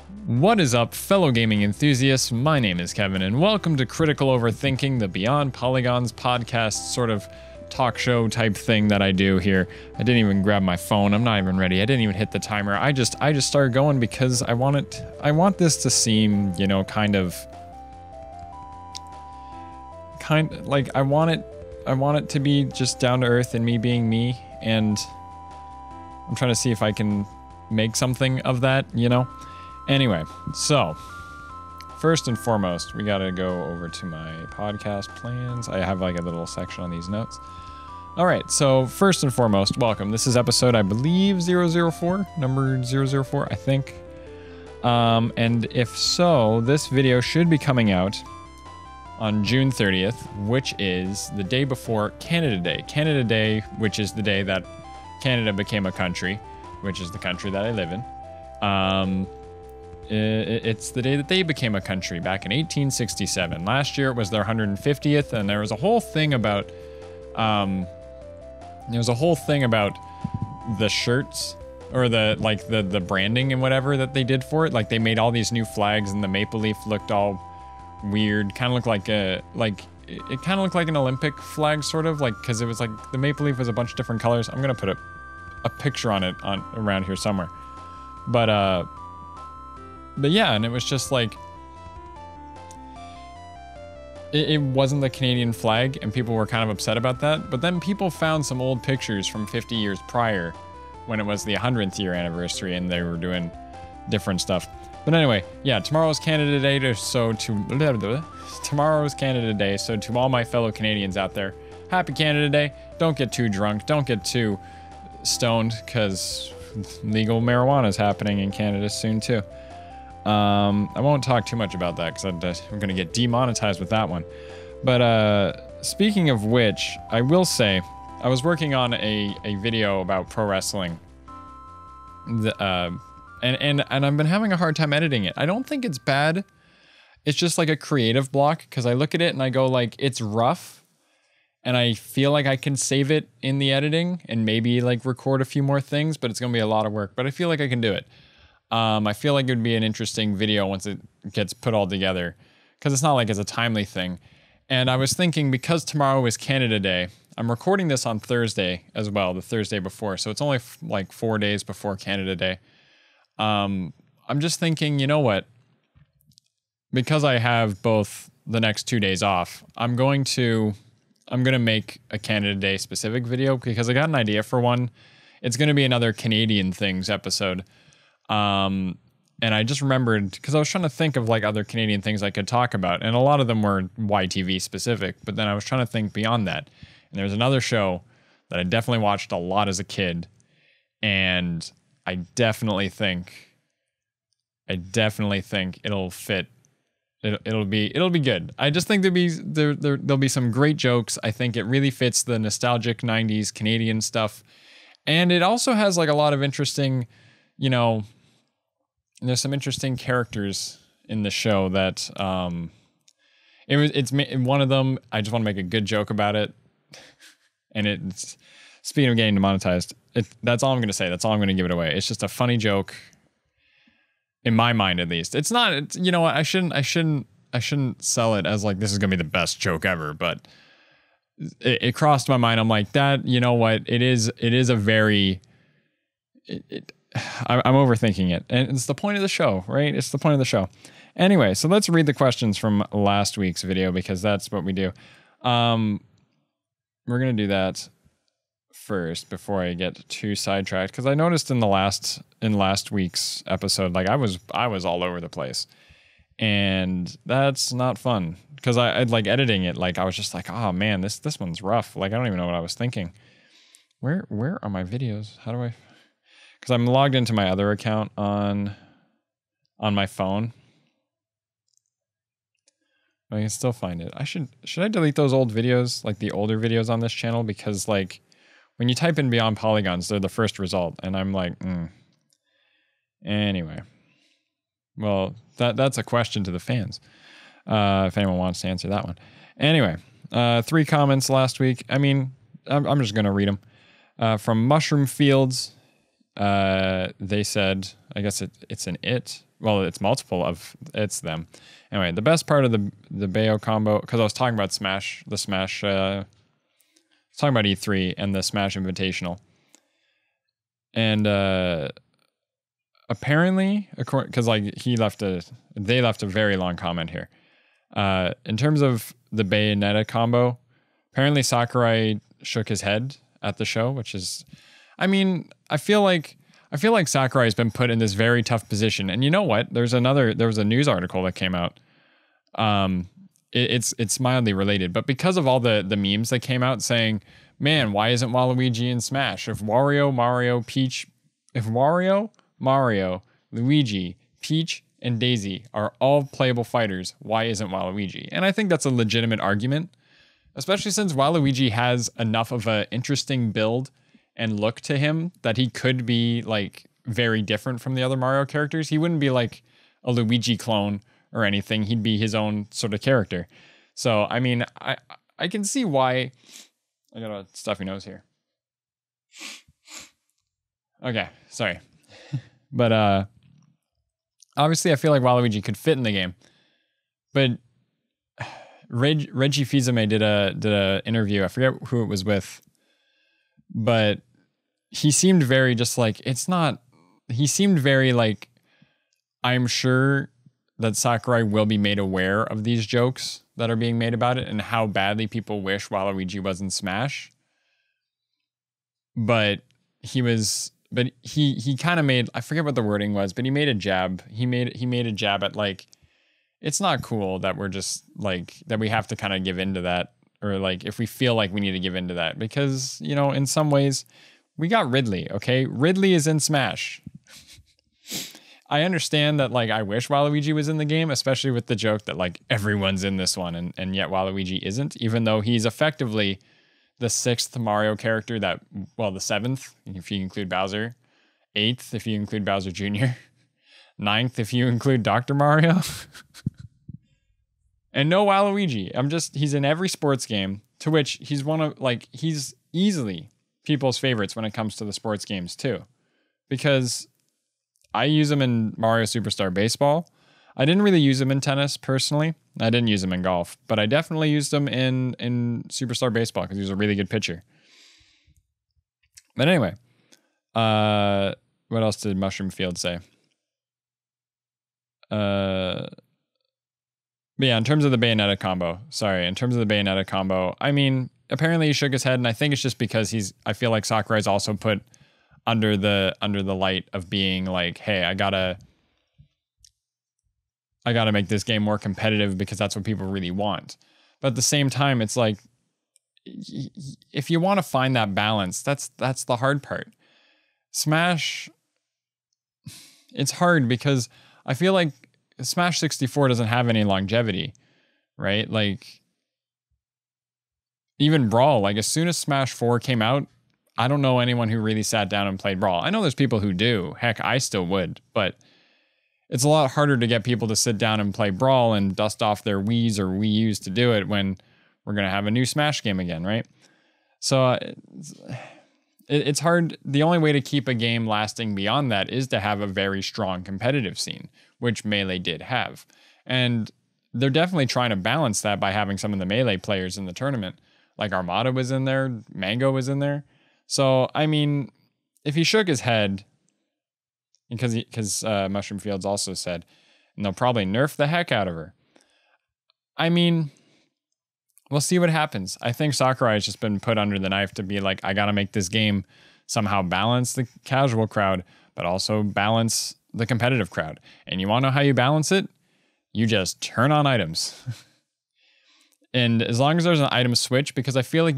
What is up, fellow gaming enthusiasts? My name is Kevin, and welcome to Critical Overthinking, the Beyond Polygons podcast sort of talk show type thing that I do here. I didn't even grab my phone. I'm not even ready. I didn't even hit the timer. I just started going because I want this to seem, you know, I want it to be just down to earth and me being me, and I'm trying to see if I can make something of that, you know? Anyway, so first and foremost, we gotta go over to my podcast plans. I have like a little section on these notes. All right, so first and foremost, welcome. This is episode, I believe, 004, number 004, I think. And if so, this video should be coming out on June 30th, which is the day before Canada Day. Canada Day, which is the day that Canada became a country, which is the country that I live in. It's the day that they became a country back in 1867. Last year it was their 150th, and there was a whole thing about the shirts or the branding and whatever that they did for it. Like they made all these new flags, and the maple leaf looked all weird. Kind of looked like it kind of looked like an Olympic flag, sort of, like, because it was like the maple leaf was a bunch of different colors. I'm gonna put a picture on it around here somewhere, But yeah, and it was just like, it wasn't the Canadian flag, and people were kind of upset about that. But then people found some old pictures from 50 years prior, when it was the 100th year anniversary, and they were doing different stuff. But anyway, yeah, tomorrow's Canada Day, so to all my fellow Canadians out there, happy Canada Day. Don't get too drunk, don't get too stoned, because legal marijuana is happening in Canada soon too. I won't talk too much about that because I'm going to get demonetized with that one. But speaking of which, I will say, I was working on a video about pro wrestling. And I've been having a hard time editing it. I don't think it's bad. It's just like a creative block, because I look at it and I go like, it's rough. And I feel like I can save it in the editing and maybe like record a few more things, but it's going to be a lot of work. But I feel like I can do it. I feel like it would be an interesting video once it gets put all together, because it's not like it's a timely thing. And I was thinking, because tomorrow is Canada Day, I'm recording this on Thursday as well, the Thursday before, so it's only like 4 days before Canada Day. I'm just thinking, you know what? Because I have both the next 2 days off, I'm going to make a Canada Day specific video, because I got an idea for one. It's going to be another Canadian things episode. And I just remembered, because I was trying to think of like other Canadian things I could talk about, and a lot of them were YTV specific, but then I was trying to think beyond that. And there's another show that I definitely watched a lot as a kid, and I definitely think it'll fit. It'll be good. I just think there'll be some great jokes. I think it really fits the nostalgic 90s Canadian stuff. And it also has like a lot of interesting, you know, there's some interesting characters in the show that it's one of them. I just want to make a good joke about it, and it's, speaking of getting demonetized, that's all I'm going to say. That's all I'm going to give it away. It's just a funny joke, in my mind at least. It's not. You know what? I shouldn't sell it as like this is going to be the best joke ever, but it crossed my mind. I'm like, that. You know what? It is a very. I'm overthinking it, and it's the point of the show, right? It's the point of the show. Anyway, so let's read the questions from last week's video, because that's what we do. We're gonna do that first before I get too sidetracked, because I noticed in last week's episode, like I was all over the place, and that's not fun, because I'd like editing it, like I was just like, oh man, this one's rough. Like I don't even know what I was thinking. Where are my videos? How do I? Because I'm logged into my other account on my phone. I can still find it. Should I delete those old videos, like the older videos on this channel? Because like when you type in Beyond Polygons, they're the first result, and I'm like, Anyway, well, that's a question to the fans. If anyone wants to answer that one. Anyway, 3 comments last week. I mean, I'm just gonna read them. From Mushroom Fields. they said, I guess it's an it. Well, it's multiple of it's them. Anyway, the best part of the Bayo combo, because I was talking about Smash, I was talking about E3 and the Smash Invitational. And apparently, because like they left a very long comment here. In terms of the Bayonetta combo, apparently Sakurai shook his head at the show, which is, I mean, I feel like Sakurai has been put in this very tough position. And you know what? There was a news article that came out. It's mildly related, but because of all the memes that came out saying, man, why isn't Waluigi in Smash? If Wario, Mario, Luigi, Peach, and Daisy are all playable fighters, why isn't Waluigi? And I think that's a legitimate argument, especially since Waluigi has enough of an interesting build and look to him that he could be like very different from the other Mario characters. He wouldn't be like a Luigi clone or anything. He'd be his own sort of character. So, I mean, I can see why. I got a stuffy nose here. Okay, sorry. But obviously I feel like Waluigi could fit in the game. But Reggie Fils-Aimé did a interview. I forget who it was with. But he seemed very just like, he seemed very like, I'm sure that Sakurai will be made aware of these jokes that are being made about it and how badly people wish Waluigi was in Smash. But he kind of made, I forget what the wording was, but he made a jab. He made a jab at like, it's not cool that we're just like, that we have to kind of give into that. Or like, if we feel like we need to give into that, because, you know, in some ways we got Ridley. Okay. Ridley is in Smash. I understand that, like, I wish Waluigi was in the game, especially with the joke that, like, everyone's in this one, and yet Waluigi isn't, even though he's effectively the 6th Mario character the 7th, if you include Bowser, 8th, if you include Bowser Jr., 9th, if you include Dr. Mario, and no Waluigi. He's in every sports game, to which he's easily people's favorites when it comes to the sports games, too, because I use him in Mario Superstar Baseball. I didn't really use him in tennis, personally. I didn't use him in golf, but I definitely used him in Superstar Baseball because he was a really good pitcher. But anyway, what else did Mushroom Field say? But yeah, in terms of the Bayonetta combo, I mean, apparently he shook his head, and I think it's just because I feel like Sakurai's also put under the light of being like, hey, I gotta make this game more competitive because that's what people really want. But at the same time, it's like, if you want to find that balance, that's the hard part. Smash, it's hard because I feel like Smash 64 doesn't have any longevity, right? Like, even Brawl, like, as soon as Smash 4 came out, I don't know anyone who really sat down and played Brawl. I know there's people who do. Heck, I still would. But it's a lot harder to get people to sit down and play Brawl and dust off their Wiis or Wii U's to do it when we're going to have a new Smash game again, right? So it's hard. The only way to keep a game lasting beyond that is to have a very strong competitive scene, which Melee did have. And they're definitely trying to balance that by having some of the Melee players in the tournament. Like Armada was in there, Mango was in there. So, I mean, if he shook his head, because Mushroom Fields also said, and they'll probably nerf the heck out of her. I mean, we'll see what happens. I think Sakurai has just been put under the knife to be like, I got to make this game somehow balance the casual crowd, but also balance the competitive crowd. And you want to know how you balance it? You just turn on items. And as long as there's an item switch, because I feel like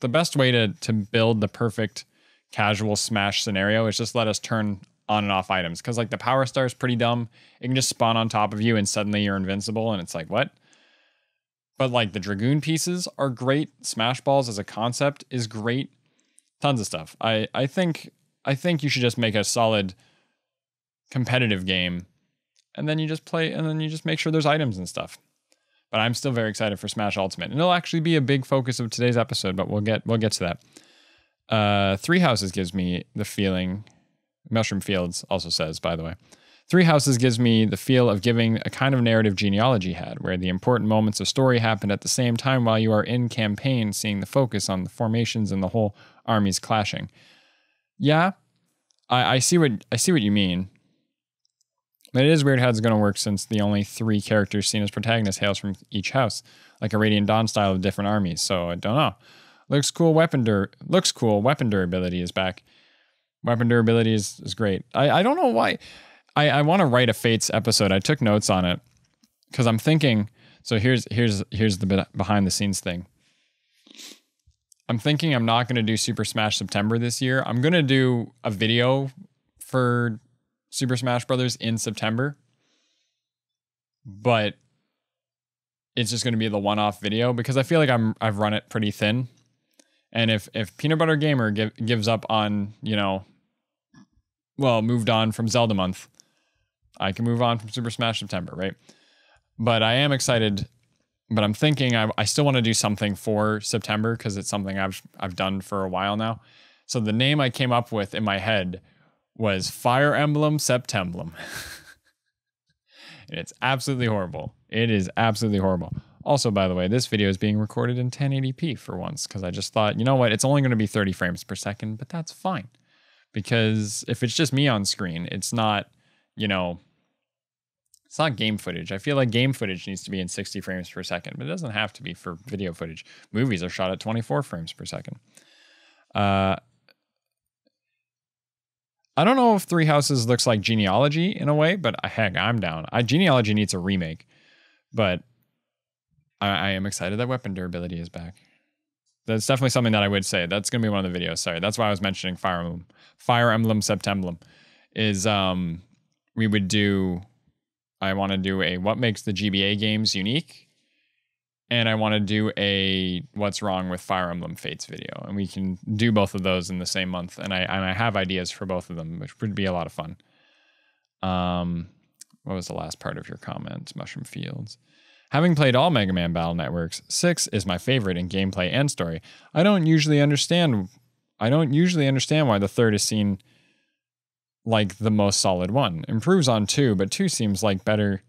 the best way to build the perfect casual Smash scenario is just let us turn on and off items. Because like the Power Star is pretty dumb. It can just spawn on top of you and suddenly you're invincible. And it's like, what? But like the Dragoon pieces are great. Smash Balls as a concept is great. Tons of stuff. I think you should just make a solid competitive game. And then you just play, and then you just make sure there's items and stuff. But I'm still very excited for Smash Ultimate. And it'll actually be a big focus of today's episode, but we'll get to that. Three Houses gives me the feeling, Mushroom Fields also says, by the way, Three Houses gives me the feel of giving a kind of narrative Genealogy had, where the important moments of story happened at the same time while you are in campaign, seeing the focus on the formations and the whole armies clashing. Yeah, I see what you mean. But it is weird how it's going to work since the only 3 characters seen as protagonists hails from each house, like a Radiant Dawn style of different armies. So I don't know. Looks cool. Weapon durability is back. Weapon durability is great. I don't know why. I want to write a Fates episode. I took notes on it because I'm thinking. So here's the behind the scenes thing. I'm thinking I'm not going to do Super Smash September this year. I'm going to do a video for Super Smash Brothers in September, but it's just going to be the one-off video because I feel like I've run it pretty thin. And if Peanut Butter Gamer gives up on, moved on from Zelda month, I can move on from Super Smash September, right? But I am excited, but I'm thinking I still want to do something for September because it's something I've done for a while now. So the name I came up with in my head was Fire Emblem Septemblem. And it's absolutely horrible. It is absolutely horrible. Also, by the way, this video is being recorded in 1080p for once because I just thought, you know what? It's only going to be 30 frames per second, but that's fine. Because if it's just me on screen, it's not, it's not game footage. I feel like game footage needs to be in 60 frames per second, but it doesn't have to be for video footage. Movies are shot at 24 frames per second. I don't know if Three Houses looks like Genealogy in a way, but heck, I'm down. Genealogy needs a remake, but I am excited that weapon durability is back. That's definitely something that I would say. That's going to be one of the videos. Sorry, that's why I was mentioning Fire Emblem Septemblem. Is we would do. I want to do a what makes the GBA games unique. And I want to do a what's wrong with Fire Emblem Fates video. And we can do both of those in the same month. And I have ideas for both of them, which would be a lot of fun. What was the last part of your comment? Mushroom Fields. Having played all Mega Man Battle Networks, 6 is my favorite in gameplay and story. I don't usually understand why the third is seen like the most solid one. Improves on 2, but 2 seems like better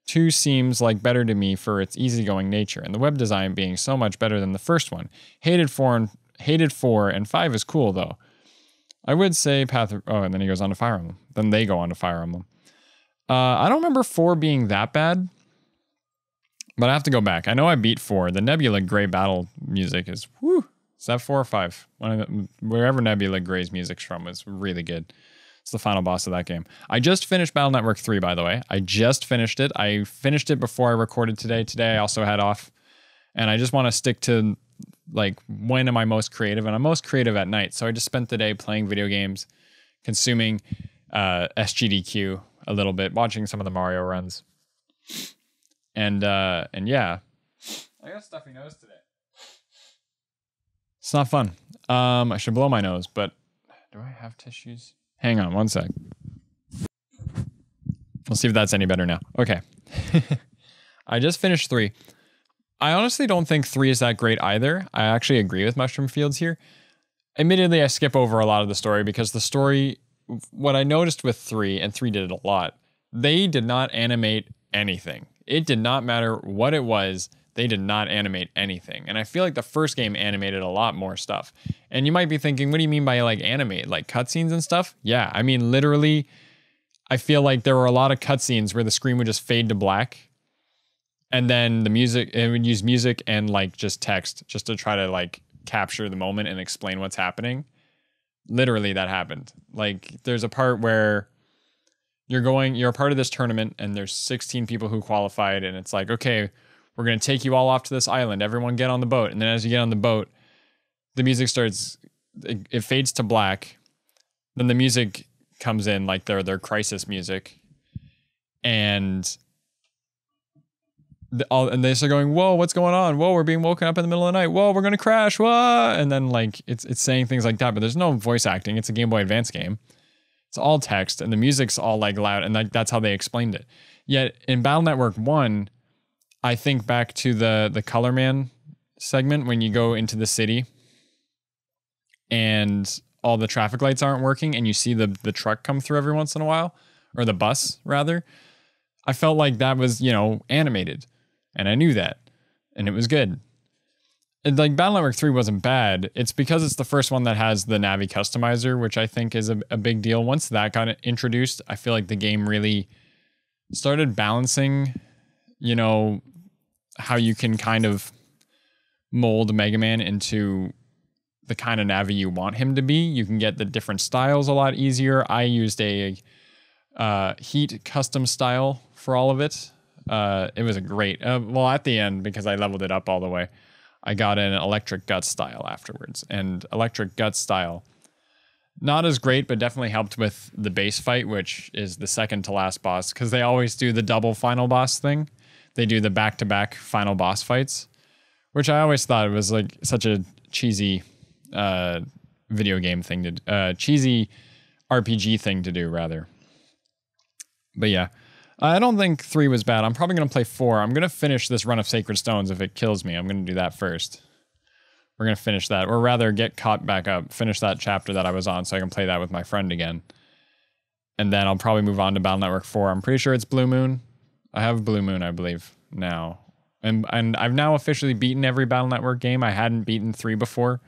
to me for its easygoing nature, and the web design being so much better than the first one. Hated 4, and 5 is cool, though. I would say and then he goes on to Fire Emblem. Then they go on to Fire Emblem. I don't remember 4 being that bad, but I have to go back. I know I beat 4. The Nebula Gray battle music is, is that 4 or 5? Wherever Nebula Gray's music's from is really good. It's the final boss of that game. I just finished Battle Network 3, by the way. I just finished it. I finished it before I recorded today. Today I also had off. And I just want to stick to, when am I most creative? And I'm most creative at night. So I just spent the day playing video games, consuming SGDQ a little bit, watching some of the Mario runs. And yeah. I got stuffy nose today. It's not fun. I should blow my nose, but do I have tissues? Hang on one sec. We'll see if that's any better now. Okay. I just finished 3. I honestly don't think 3 is that great either. I actually agree with Mushroom Fields here. Admittedly, I skip over a lot of the story because the story, what I noticed with 3, and 3 did it a lot, they did not animate anything. It did not matter what it was. They did not animate anything. And I feel like the first game animated a lot more stuff. And you might be thinking, what do you mean by animate? Like cutscenes and stuff? Yeah, I mean, literally, I feel like there were a lot of cutscenes where the screen would just fade to black. And then the music, it would use music and just text just to try to capture the moment and explain what's happening. Literally that happened. There's a part where you're a part of this tournament and there's 16 people who qualified and it's okay, we're going to take you all off to this island. Everyone get on the boat. And then as you get on the boat, the music starts, it fades to black. Then the music comes in, their crisis music. And they start going, whoa, what's going on? Whoa, we're being woken up in the middle of the night. Whoa, we're going to crash. Whoa. And then it's saying things like that, but there's no voice acting. It's a Game Boy Advance game. It's all text and the music's all loud. And that's how they explained it. Yet in Battle Network 1, I think back to the Color Man segment when you go into the city and all the traffic lights aren't working and you see the truck come through every once in a while, or the bus rather. I felt like that was, animated, and I knew that, and it was good. And like Battle Network 3 wasn't bad. It's because it's the first one that has the Navi customizer, which I think is a big deal. Once that got introduced, I feel like the game really started balancing, how you can kind of mold Mega Man into the kind of Navi you want him to be. You can get the different styles a lot easier. I used a Heat custom style for all of it. It was a great, at the end, because I leveled it up all the way, I got an Electric Guts style afterwards. And Electric Guts style, not as great, but definitely helped with the base fight, which is the second to last boss, because they always do the double final boss thing. They do the back-to-back final boss fights, which I always thought was like such a cheesy video game thing to cheesy RPG thing to do, rather. But yeah, I don't think 3 was bad. I'm probably going to play 4. I'm going to finish this run of Sacred Stones if it kills me. I'm going to do that first. We're going to finish that, or rather get caught back up, finish that chapter that I was on so I can play that with my friend again. And then I'll probably move on to Battle Network 4. I'm pretty sure it's Blue Moon. I have Blue Moon, I believe, now. And I've now officially beaten every Battle Network game. I hadn't beaten 3 before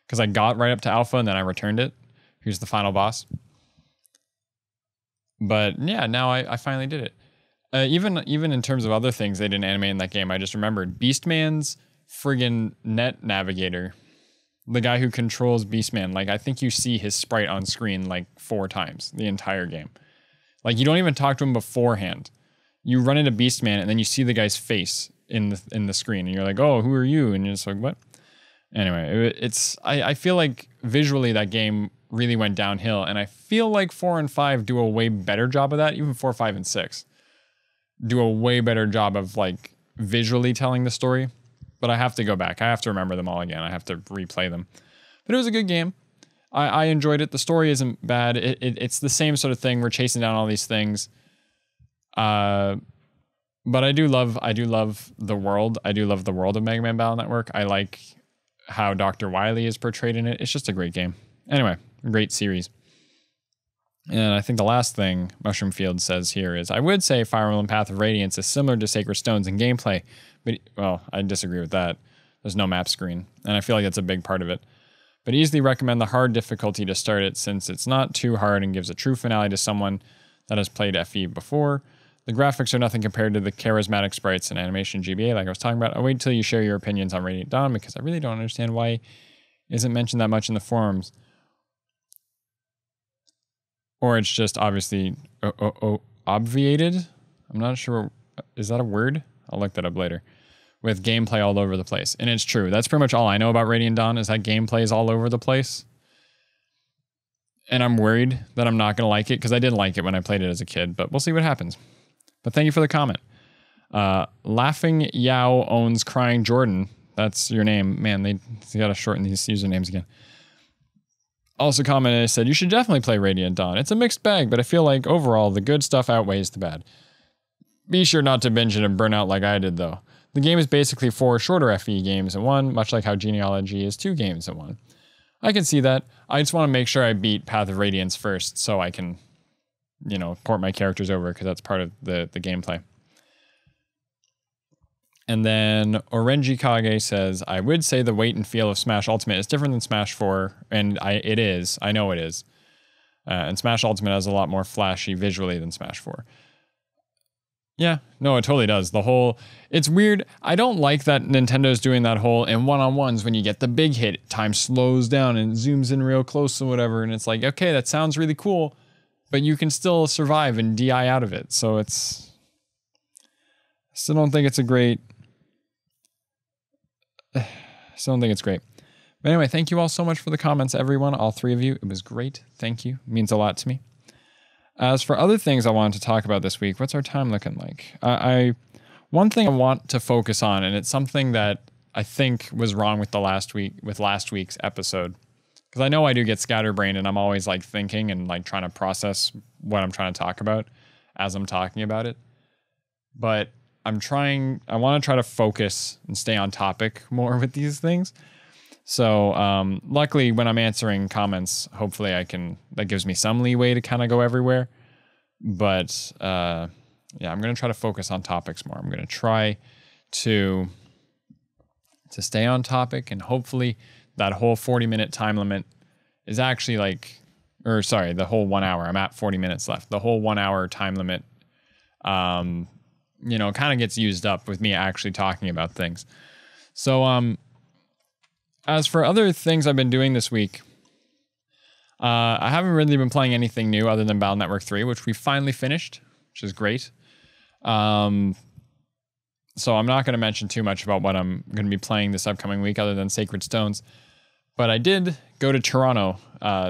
because I got right up to Alpha and then I returned it. Here's the final boss. But yeah, now I finally did it. Even in terms of other things they didn't animate in that game, I just remembered Beastman's friggin' net navigator. The guy who controls Beastman. Like, I think you see his sprite on screen like 4 times the entire game. Like, you don't even talk to him beforehand. You run into Beastman and then you see the guy's face in the screen and you're like, oh, who are you? And you're just like, what? Anyway, I feel like visually that game really went downhill, and I feel like 4 and 5 do a way better job of that. Even 4, 5, and 6 do a way better job of like visually telling the story. But I have to go back. I have to remember them all again. I have to replay them. But it was a good game. I enjoyed it. The story isn't bad. It's the same sort of thing. We're chasing down all these things. But I do love the world. I do love the world of Mega Man Battle Network. I like how Dr. Wily is portrayed in it. It's just a great game. Anyway, great series. And I think the last thing Mushroom Field says here is, I would say Fire Emblem Path of Radiance is similar to Sacred Stones in gameplay, but, well, I disagree with that. There's no map screen, and I feel like that's a big part of it. But easily recommend the hard difficulty to start it, since it's not too hard and gives a true finale to someone that has played FE before. The graphics are nothing compared to the charismatic sprites and animation GBA like I was talking about. I'll wait till you share your opinions on Radiant Dawn, because I really don't understand why it isn't mentioned that much in the forums. Or it's just obviously obviated. I'm not sure. Is that a word? I'll look that up later. With gameplay all over the place. And it's true. That's pretty much all I know about Radiant Dawn, is that gameplay is all over the place. And I'm worried that I'm not going to like it, because I didn't like it when I played it as a kid. But we'll see what happens. But thank you for the comment. Laughing Yao owns Crying Jordan. That's your name. Man, they got to shorten these usernames again. Also commented and said, you should definitely play Radiant Dawn. It's a mixed bag, but I feel like overall the good stuff outweighs the bad. Be sure not to binge it and burn out like I did, though. The game is basically 4 shorter FE games in one, much like how Genealogy is 2 games in one. I can see that. I just want to make sure I beat Path of Radiance first so I can, port my characters over, because that's part of the gameplay. And then Orenji Kage says, I would say the weight and feel of Smash Ultimate is different than Smash 4, and it is. I know it is. And Smash Ultimate has a lot more flashy visually than Smash 4. Yeah, no, it totally does. It's weird. I don't like that Nintendo's doing that whole, in one-on-ones, when you get the big hit, time slows down and zooms in real close or whatever, and it's like, okay, that sounds really cool, but you can still survive and DI out of it. So I still don't think it's great. But anyway, thank you all so much for the comments, everyone, all 3 of you. It was great. Thank you. It means a lot to me. As for other things I wanted to talk about this week, what's our time looking like? One thing I want to focus on, and it's something that I think was wrong with last week's episode, because I know I do get scatterbrained, and I'm always like thinking and like trying to process what I'm trying to talk about as I'm talking about it. But I want to try to focus and stay on topic more with these things. So luckily when I'm answering comments, hopefully that gives me some leeway to kind of go everywhere. But yeah, I'm going to try to focus on topics more. I'm going to try to stay on topic, and hopefully that whole 40-minute time limit is actually the whole 1 hour. I'm at 40 minutes left. The whole 1 hour time limit, kind of gets used up with me actually talking about things. So, as for other things I've been doing this week, I haven't really been playing anything new other than Battle Network 3, which we finally finished, which is great. So I'm not going to mention too much about what I'm going to be playing this upcoming week other than Sacred Stones. But I did go to Toronto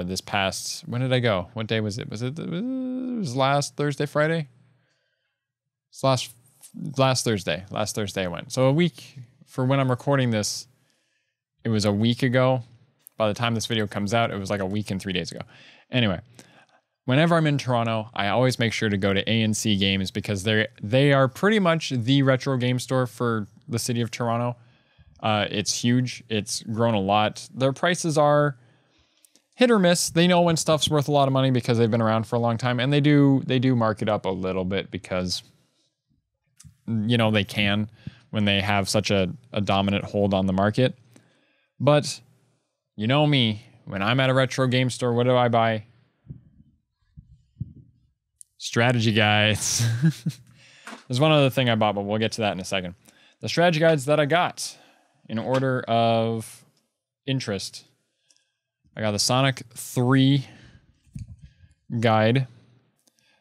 this past... When did I go? What day was it? It was last Thursday, Friday? It's last Thursday. Last Thursday I went. So a week for when I'm recording this, it was a week ago. By the time this video comes out, it was like a week and 3 days ago. Anyway, whenever I'm in Toronto, I always make sure to go to A&C Games because they are pretty much the retro game store for the city of Toronto. It's huge. It's grown a lot. Their prices are hit or miss. They know when stuff's worth a lot of money because they've been around for a long time, and they do mark it up a little bit because they can when they have such a dominant hold on the market. But you know me, when I'm at a retro game store, what do I buy? Strategy guides. There's one other thing I bought, but we'll get to that in a second. The strategy guides that I got in order of interest. I got the Sonic 3 guide.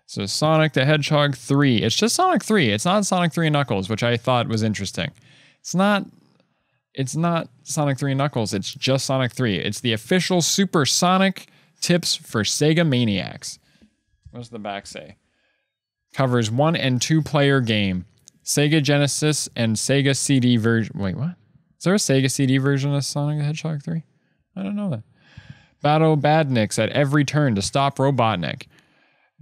So Sonic the Hedgehog 3. It's just Sonic 3. It's not Sonic 3 and Knuckles, which I thought was interesting. It's not Sonic 3 and Knuckles. It's just Sonic 3. It's the official supersonic tips for Sega Maniacs. What does the back say? Covers 1 and 2 player game. Sega Genesis and Sega CD version. Wait, what? Is there a Sega CD version of Sonic the Hedgehog 3? I don't know that. Battle Badniks at every turn to stop Robotnik.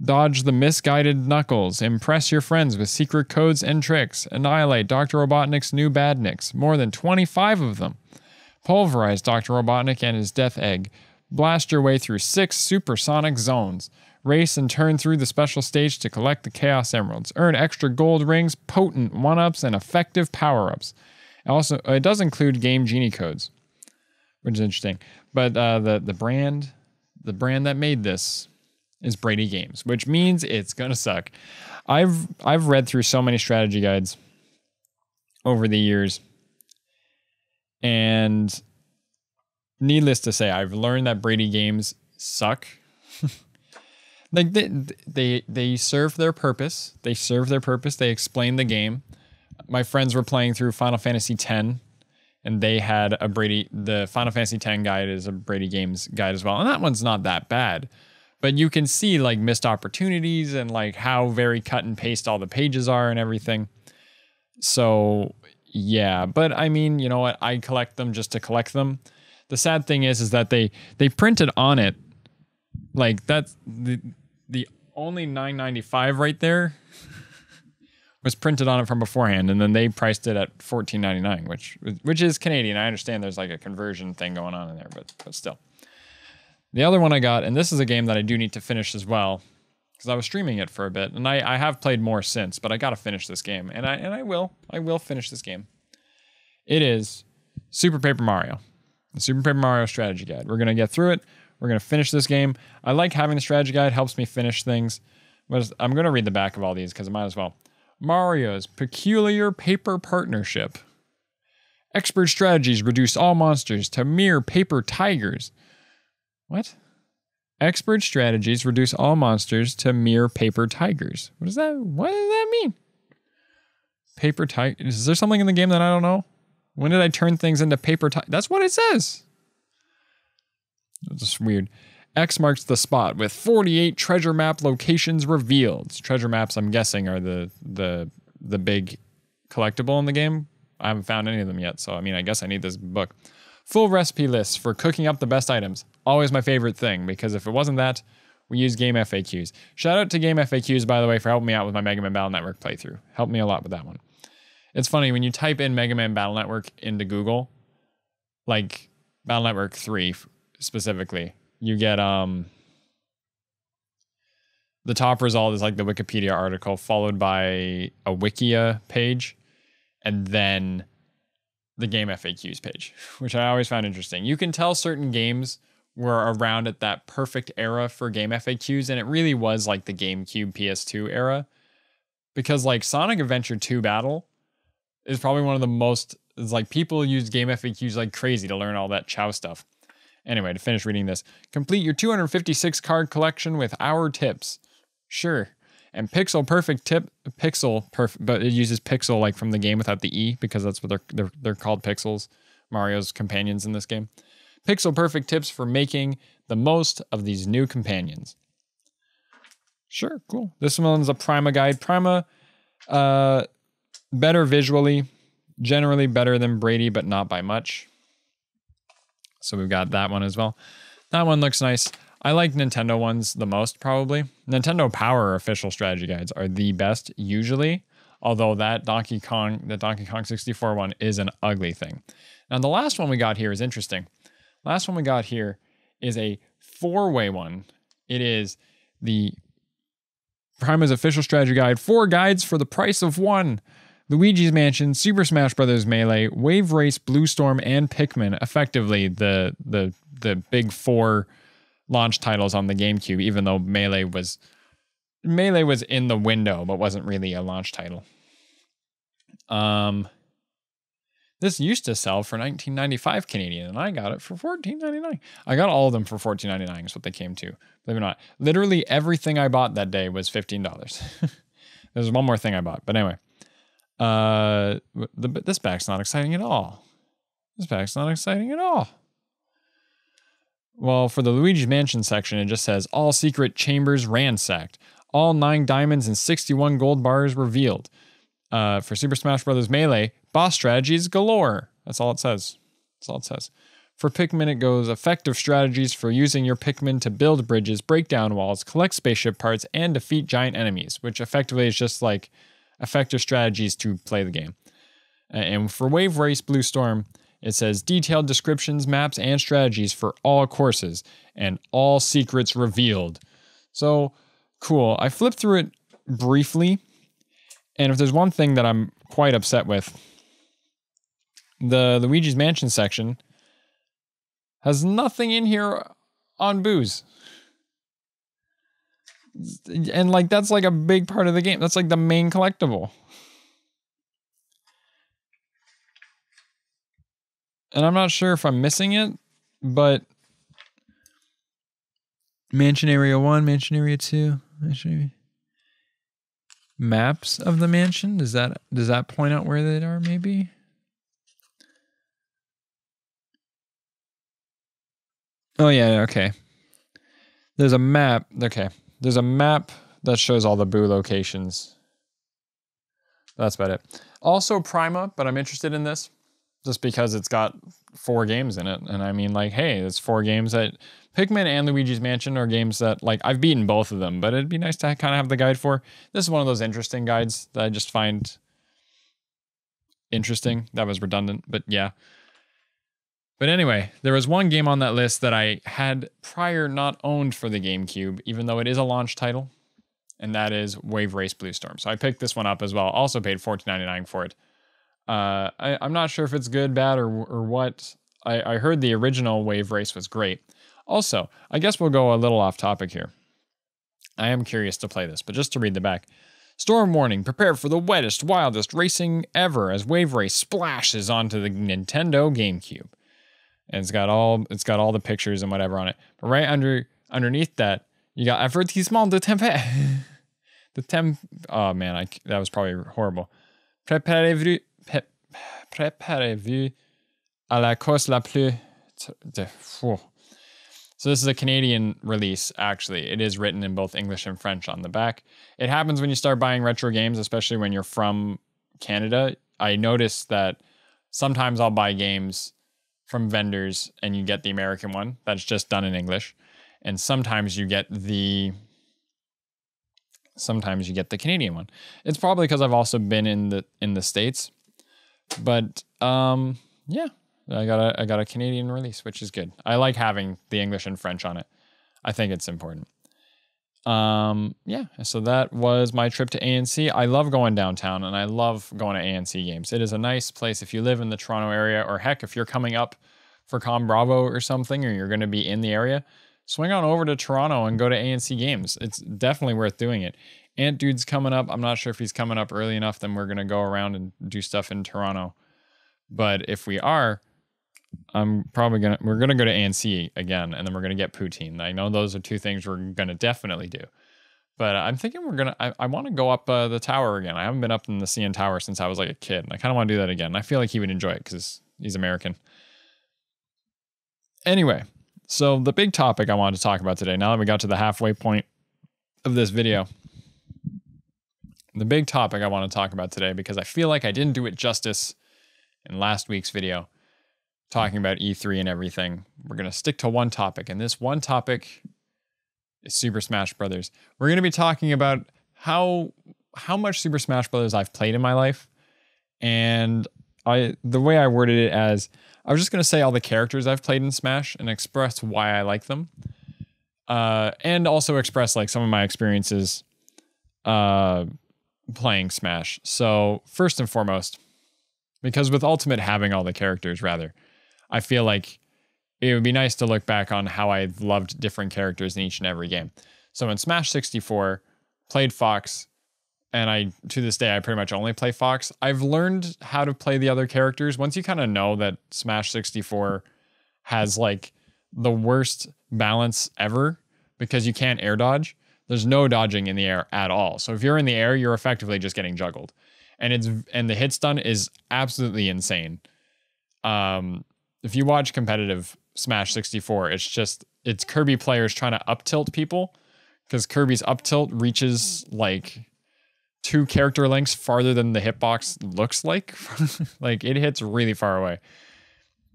Dodge the misguided Knuckles. Impress your friends with secret codes and tricks. Annihilate Dr. Robotnik's new Badniks. More than 25 of them. Pulverize Dr. Robotnik and his Death Egg. Blast your way through 6 supersonic zones. Race and turn through the special stage to collect the Chaos Emeralds. Earn extra gold rings, potent 1-ups, and effective power-ups. Also, it does include Game Genie codes, which is interesting. But the brand that made this is Brady Games, which means it's gonna suck. I've read through so many strategy guides over the years, and needless to say, I've learned that Brady Games suck. Like they serve their purpose. They serve their purpose. They explain the game. My friends were playing through Final Fantasy X, and they had the Final Fantasy X guide is a Brady Games guide as well. And that one's not that bad. But you can see like missed opportunities and like how very cut and paste all the pages are and everything. So yeah, but I mean, you know what? I collect them just to collect them. The sad thing is that they printed on it, like that's the only $9.95 right there was printed on it from beforehand, and then they priced it at $14.99, which is Canadian. I understand there's like a conversion thing going on in there, but still. The other one I got, and this is a game that I do need to finish as well, because I was streaming it for a bit, and I have played more since, but I got to finish this game, and I will finish this game. It is Super Paper Mario, the Super Paper Mario strategy guide. We're gonna get through it. We're gonna finish this game. I like having the strategy guide; helps me finish things. But I'm gonna read the back of all these because I might as well. Mario's peculiar paper partnership. Expert strategies reduce all monsters to mere paper tigers. What? Expert strategies reduce all monsters to mere paper tigers. What does that mean? Paper tiger. Is there something in the game that I don't know? When did I turn things into paper tigers? That's what it says. It's just weird. X marks the spot with 48 treasure map locations revealed. Treasure maps, I'm guessing, are the big collectible in the game. I haven't found any of them yet, so I mean, I guess I need this book. Full recipe lists for cooking up the best items. Always my favorite thing, because if it wasn't that, we use Game FAQs. Shout out to Game FAQs, by the way, for helping me out with my Mega Man Battle Network playthrough. Helped me a lot with that one. It's funny, when you type in Mega Man Battle Network into Google, like, Battle Network 3 specifically, you get the top result is like the Wikipedia article followed by a Wikia page and then the game FAQs page, which I always found interesting. You can tell certain games were around at that perfect era for game FAQs, and it really was like the GameCube PS2 era, because like Sonic Adventure 2 Battle is probably one of the most, it's like people use game FAQs like crazy to learn all that Chow stuff. Anyway, to finish reading this, complete your 256 card collection with our tips. Sure. And but it uses pixel like from the game without the E, because that's what they're called, pixels, Mario's companions in this game. Pixel perfect tips for making the most of these new companions. Sure, cool. This one's a Prima guide. Prima, better visually, generally better than Brady, but not by much. So we've got that one as well. That one looks nice. I like Nintendo ones the most, probably. Nintendo Power official strategy guides are the best, usually. Although that Donkey Kong 64 one is an ugly thing. Now, the last one we got here is interesting. Last one we got here is a 4-way one. It is the Prima's official strategy guide. 4 guides for the price of 1. Luigi's Mansion, Super Smash Bros. Melee, Wave Race, Blue Storm, and Pikmin. Effectively, the big 4 launch titles on the GameCube, even though Melee was in the window, but wasn't really a launch title. This used to sell for $19.95 Canadian, and I got it for $14.99. I got all of them for $14.99 is what they came to. Believe it or not. Literally everything I bought that day was $15. There's one more thing I bought, but anyway. This bag's not exciting at all. This bag's not exciting at all. Well, for the Luigi's Mansion section, it just says, all secret chambers ransacked. All 9 diamonds and 61 gold bars revealed. For Super Smash Bros. Melee, boss strategies galore. That's all it says. That's all it says. For Pikmin, it goes, effective strategies for using your Pikmin to build bridges, break down walls, collect spaceship parts, and defeat giant enemies, which effectively is just like effective strategies to play the game. And for Wave Race Blue Storm, it says detailed descriptions, maps, and strategies for all courses, and all secrets revealed. So, cool. I flipped through it briefly, and if there's one thing that I'm quite upset with, the Luigi's Mansion section has nothing in here on booze. And like that's like a big part of the game. That's like the main collectible. And I'm not sure if I'm missing it, but Mansion Area 1, Mansion Area 2, Mansion Area... Maps of the mansion? Does that point out where they are, maybe? Oh yeah, okay. There's a map. Okay. There's a map that shows all the boo locations. That's about it. Also Prima, but I'm interested in this just because it's got 4 games in it. And I mean, like, hey, it's 4 games that Pikmin and Luigi's Mansion are games that, like, I've beaten both of them, but it'd be nice to kind of have the guide for. This is one of those interesting guides that I just find interesting. That was redundant, but yeah. But anyway, there was one game on that list that I had prior not owned for the GameCube, even though it is a launch title, and that is Wave Race Blue Storm. So I picked this one up as well. Also paid $14.99 for it. I'm not sure if it's good, bad, or what. I heard the original Wave Race was great. Also, I guess we'll go a little off topic here. I am curious to play this, but just to read the back. Storm warning, prepare for the wettest, wildest racing ever as Wave Race splashes onto the Nintendo GameCube. And it's got all the pictures and whatever on it. But right underneath that, you got avertissement de tempête. Oh man, that was probably horrible. Préparez-vous à la course la plus... So this is a Canadian release, actually. It is written in both English and French on the back. It happens when you start buying retro games, especially when you're from Canada. I noticed that sometimes I'll buy games from vendors and you get the American one that's just done in English. And sometimes you get the Canadian one. It's probably because I've also been in the States. But yeah, I got a Canadian release, which is good. I like having the English and French on it. I think it's important. Yeah, so that was my trip to A&C. I love going downtown, and I love going to A&C Games. It is a nice place if you live in the Toronto area, or heck, if you're coming up for Com Bravo or something, or you're going to be in the area, swing on over to Toronto and go to A&C Games. It's definitely worth doing it. Ant Dude's coming up. I'm not sure if he's coming up early enough, then we're going to go around and do stuff in Toronto. But if we are, we're gonna go to A&C again, and then we're gonna get poutine. I know those are two things we're gonna definitely do, but I'm thinking I want to go up the tower again. I haven't been up in the CN Tower since I was like a kid, and I kind of want to do that again. I feel like he would enjoy it because he's American. Anyway, so the big topic I wanted to talk about today, now that we got to the halfway point of this video, the big topic I want to talk about today, because I feel like I didn't do it justice in last week's video, talking about E3 and everything. We're going to stick to one topic, and this one topic is Super Smash Brothers. We're going to be talking about how much Super Smash Brothers I've played in my life, and the way I worded it as, I was just going to say all the characters I've played in Smash and express why I like them, and also express like some of my experiences playing Smash. So first and foremost, because with Ultimate having all the characters, rather, I feel like it would be nice to look back on how I loved different characters in each and every game. So in Smash 64, played Fox, and to this day, I pretty much only play Fox. I've learned how to play the other characters. Once you kind of know that Smash 64 has like the worst balance ever because you can't air dodge. There's no dodging in the air at all. So if you're in the air, you're effectively just getting juggled. And the hit stun is absolutely insane. If you watch competitive Smash 64, it's Kirby players trying to up tilt people, because Kirby's up tilt reaches like 2 character lengths farther than the hitbox looks like. Like it hits really far away.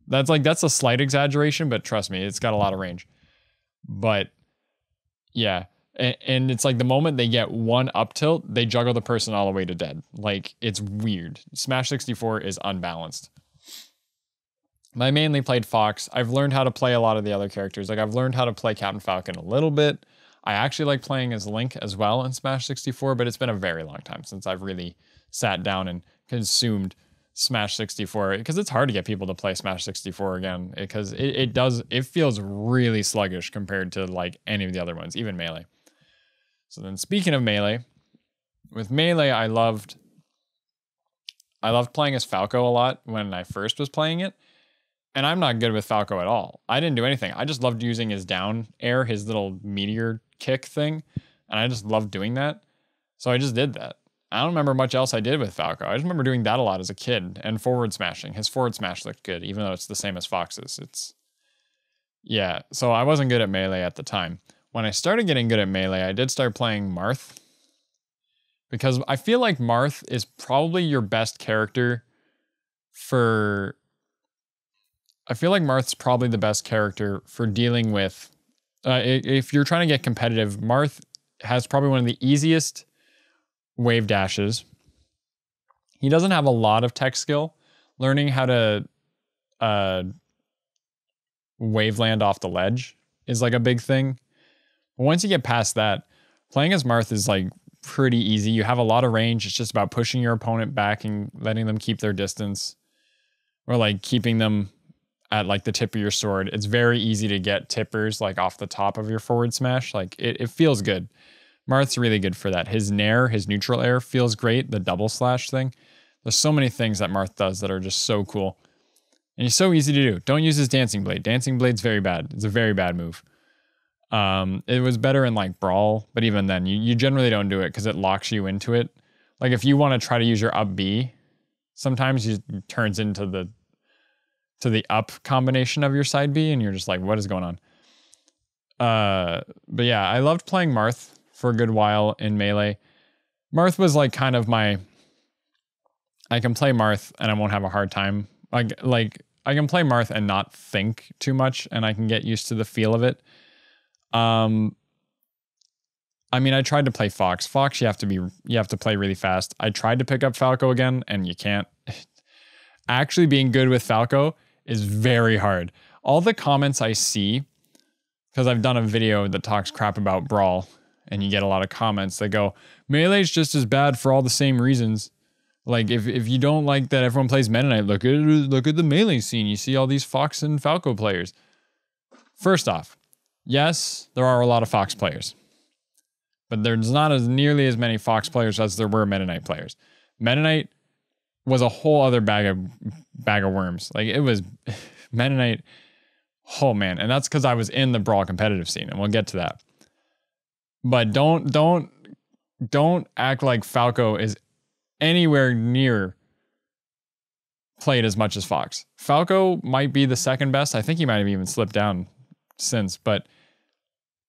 That's a slight exaggeration, but trust me, it's got a lot of range. But yeah, and it's like the moment they get one up tilt, they juggle the person all the way to dead. Like it's weird. Smash 64 is unbalanced. I mainly played Fox. I've learned how to play a lot of the other characters. Like I've learned how to play Captain Falcon a little bit. I actually like playing as Link as well in Smash 64, but it's been a very long time since I've really sat down and consumed Smash 64, because it's hard to get people to play Smash 64 again, because it feels really sluggish compared to like any of the other ones, even Melee. So then speaking of Melee, with Melee, I loved playing as Falco a lot when I first was playing it. And I'm not good with Falco at all. I didn't do anything. I just loved using his down air, his little meteor kick thing. And I just loved doing that. So I just did that. I don't remember much else I did with Falco. I just remember doing that a lot as a kid, and forward smashing. His forward smash looked good, even though it's the same as Fox's. Yeah, so I wasn't good at Melee at the time. When I started getting good at Melee, I did start playing Marth, because I feel like Marth is probably your best character I feel like Marth's probably the best character for dealing with, if you're trying to get competitive, Marth has probably one of the easiest wave dashes. He doesn't have a lot of tech skill. Learning how to wave land off the ledge is like a big thing. But once you get past that, playing as Marth is like pretty easy. You have a lot of range. It's just about pushing your opponent back and letting them keep their distance, or like keeping them at like the tip of your sword. It's very easy to get tippers like off the top of your forward smash. Like it feels good. Marth's really good for that. His nair, his neutral air feels great. The double slash thing. There's so many things that Marth does that are just so cool. And he's so easy to do. Don't use his Dancing Blade. Dancing Blade's very bad. It's a very bad move. It was better in like Brawl, but even then, you generally don't do it because it locks you into it. Like if you want to try to use your up B, sometimes it turns into the up combination of your side B, and you're just like, what is going on? But yeah, I loved playing Marth for a good while in Melee. Marth was like kind of I can play Marth and I won't have a hard time. Like I can play Marth and not think too much, and I can get used to the feel of it. I mean, I tried to play Fox. Fox, you have to play really fast. I tried to pick up Falco again, and you can't. Actually being good with Falco is very hard. All the comments I see, because I've done a video that talks crap about Brawl, and you get a lot of comments that go, Melee's just as bad for all the same reasons. Like, if you don't like that everyone plays Meta Knight, look at the Melee scene. You see all these Fox and Falco players. First off, yes, there are a lot of Fox players. But there's not as nearly as many Fox players as there were Meta Knight players. Meta Knight was a whole other bag of worms. Like, it was Meta Knight, oh man. And that's because I was in the Brawl competitive scene, and we'll get to that. But don't act like Falco is anywhere near played as much as Fox. Falco might be the second best. I think he might have even slipped down since, but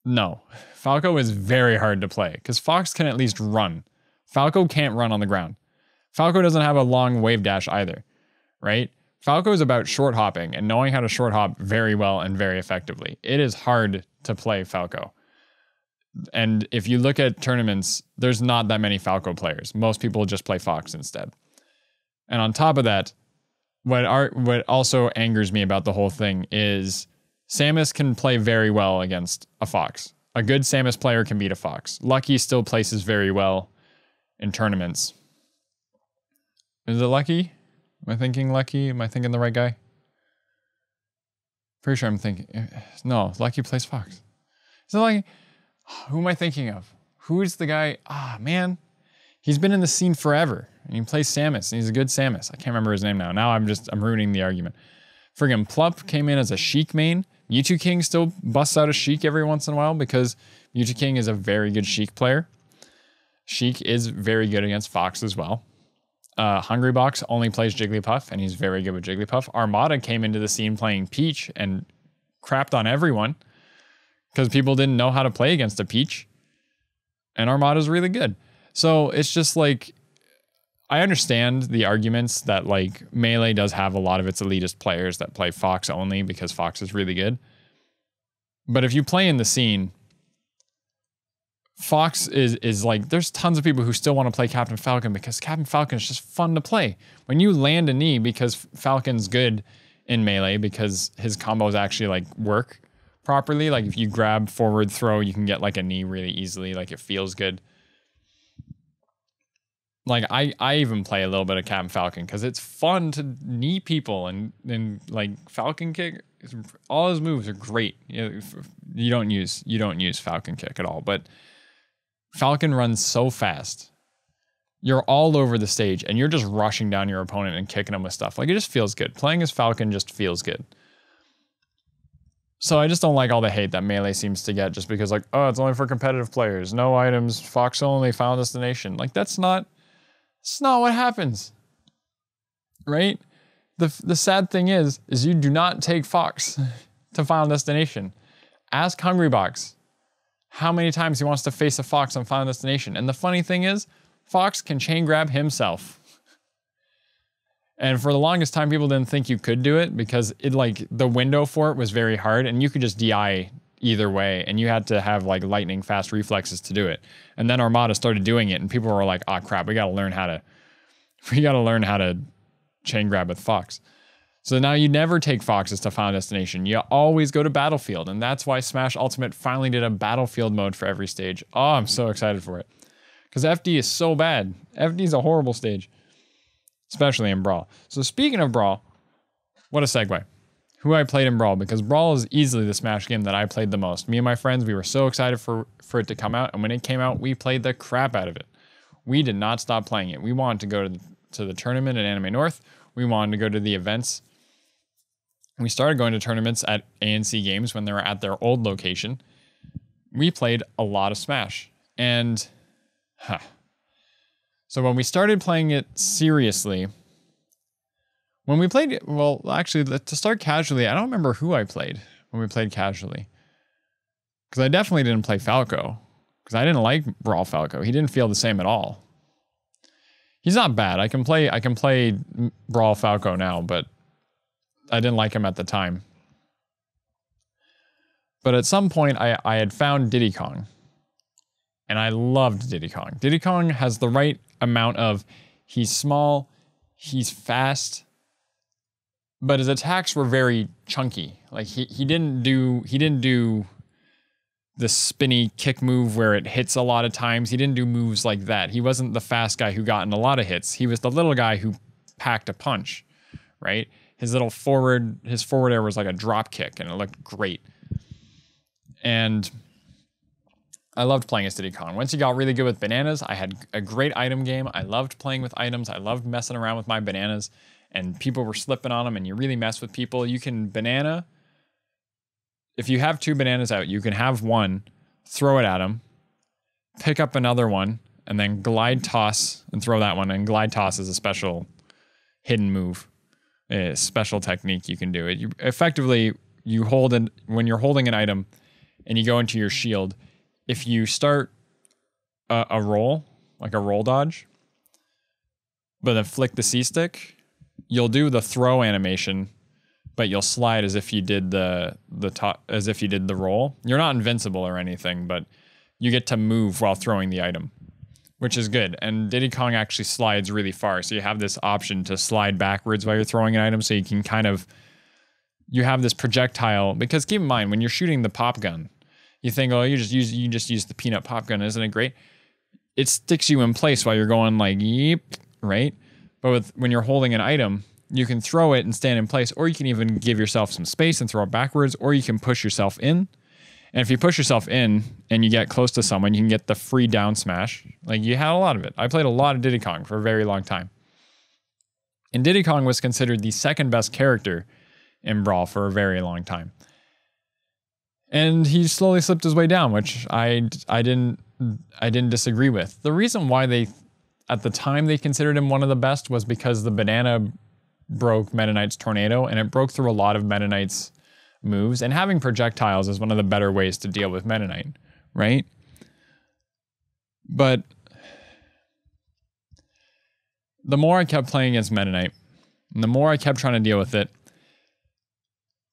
no. Falco is very hard to play because Fox can at least run. Falco can't run on the ground. Falco doesn't have a long wave dash either, right? Falco is about short hopping and knowing how to short hop very well and very effectively. It is hard to play Falco. And if you look at tournaments, there's not that many Falco players. Most people just play Fox instead. And on top of that, what also angers me about the whole thing is Samus can play very well against a Fox. A good Samus player can beat a Fox. Lucky still places very well in tournaments. Is it Lucky? Am I thinking Lucky? Am I thinking the right guy? Pretty sure I'm thinking... No, Lucky plays Fox. Is it Lucky? Who am I thinking of? Who is the guy? Man. He's been in the scene forever. And he plays Samus, and he's a good Samus. I can't remember his name now. Now I'm ruining the argument. Friggin' Plup came in as a Sheik main. Mewtwo King still busts out a Sheik every once in a while because Mewtwo King is a very good Sheik player. Sheik is very good against Fox as well. Hungrybox only plays Jigglypuff, and he's very good with Jigglypuff. Armada came into the scene playing Peach and crapped on everyone because people didn't know how to play against a Peach. And Armada's really good. So it's just like, I understand the arguments that like Melee does have a lot of its elitist players that play Fox only because Fox is really good. But if you play in the scene, Fox is like, there's tons of people who still want to play Captain Falcon because Captain Falcon is just fun to play. When you land a knee because Falcon's good in Melee because his combos actually like work properly. Like if you grab forward throw, you can get like a knee really easily. Like it feels good. Like I even play a little bit of Captain Falcon because it's fun to knee people and like Falcon Kick. All his moves are great. You don't use Falcon Kick at all, but Falcon runs so fast. You're all over the stage and you're just rushing down your opponent and kicking them with stuff. Like it just feels good. Playing as Falcon just feels good. So I just don't like all the hate that Melee seems to get just because like, oh, it's only for competitive players. No items, Fox only, Final Destination. Like that's not what happens. Right? The sad thing is you do not take Fox to Final Destination. Ask Hungrybox how many times he wants to face a Fox on Final Destination. And the funny thing is, Fox can chain grab himself. And for the longest time, people didn't think you could do it because it like the window for it was very hard and you could just DI either way. And you had to have like lightning fast reflexes to do it. And then Armada started doing it and people were like, oh crap, we got to learn how to chain grab with Fox. So now you never take Foxes to Final Destination. You always go to Battlefield. And that's why Smash Ultimate finally did a Battlefield mode for every stage. Oh, I'm so excited for it. Because FD is so bad. FD is a horrible stage. Especially in Brawl. So speaking of Brawl, what a segue. Who I played in Brawl. Because Brawl is easily the Smash game that I played the most. Me and my friends, we were so excited for it to come out. And when it came out, we played the crap out of it. We did not stop playing it. We wanted to go to the tournament at Anime North. We wanted to go to the events. We started going to tournaments at A&C Games when they were at their old location. We played a lot of Smash. And, so when we started playing it seriously, when we played it, well, actually, to start casually, I don't remember who I played when we played casually. Because I definitely didn't play Falco. Because I didn't like Brawl Falco. He didn't feel the same at all. He's not bad. I can play Brawl Falco now, but I didn't like him at the time. But at some point, I had found Diddy Kong. And I loved Diddy Kong. Diddy Kong has the right amount of, he's small, he's fast, but his attacks were very chunky. Like he didn't do the spinny kick move where it hits a lot of times. He didn't do moves like that. He wasn't the fast guy who got in a lot of hits. He was the little guy who packed a punch, right? His forward air was like a drop kick, and it looked great. And I loved playing as Diddy Kong. Once he got really good with bananas, I had a great item game. I loved playing with items. I loved messing around with my bananas, and people were slipping on them, and you really mess with people. You can banana. If you have 2 bananas out, you can have one, throw it at them, pick up another one, and then glide toss and throw that one. And glide toss is a special hidden move, a special technique you can do. It effectively, when you're holding an item and you go into your shield, if you start a roll, like a roll dodge, but then flick the C stick, you'll do the throw animation, but you'll slide as if you did the roll. You're not invincible or anything, but you get to move while throwing the item, which is good. And Diddy Kong actually slides really far, so you have this option to slide backwards while you're throwing an item, so you can you have this projectile. Because keep in mind, when you're shooting the pop gun, you think, oh, you just use the peanut pop gun, isn't it great? It sticks you in place while you're going like, yeep, right? But when you're holding an item, you can throw it and stand in place, or you can even give yourself some space and throw it backwards, or you can push yourself in. And if you push yourself in and you get close to someone, you can get the free down smash. Like, you had a lot of it. I played a lot of Diddy Kong for a very long time. And Diddy Kong was considered the second best character in Brawl for a very long time. And he slowly slipped his way down, which I didn't disagree with. The reason why at the time they considered him one of the best was because the banana broke Meta Knight's tornado, and it broke through a lot of Meta Knight's moves. And having projectiles is one of the better ways to deal with Meta Knight, right? But the more I kept playing against Meta Knight, and the more I kept trying to deal with it,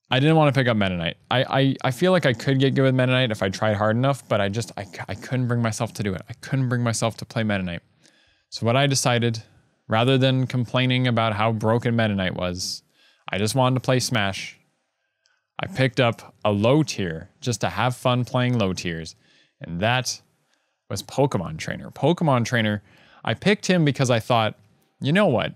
I didn't want to pick up Meta Knight. I feel like I could get good with Meta Knight if I tried hard enough, but I couldn't bring myself to do it. I couldn't bring myself to play Meta Knight. So what I decided, rather than complaining about how broken Meta Knight was, I just wanted to play Smash. I picked up a low tier just to have fun playing low tiers, and that was Pokemon Trainer. Pokemon Trainer, I picked him because I thought, you know what?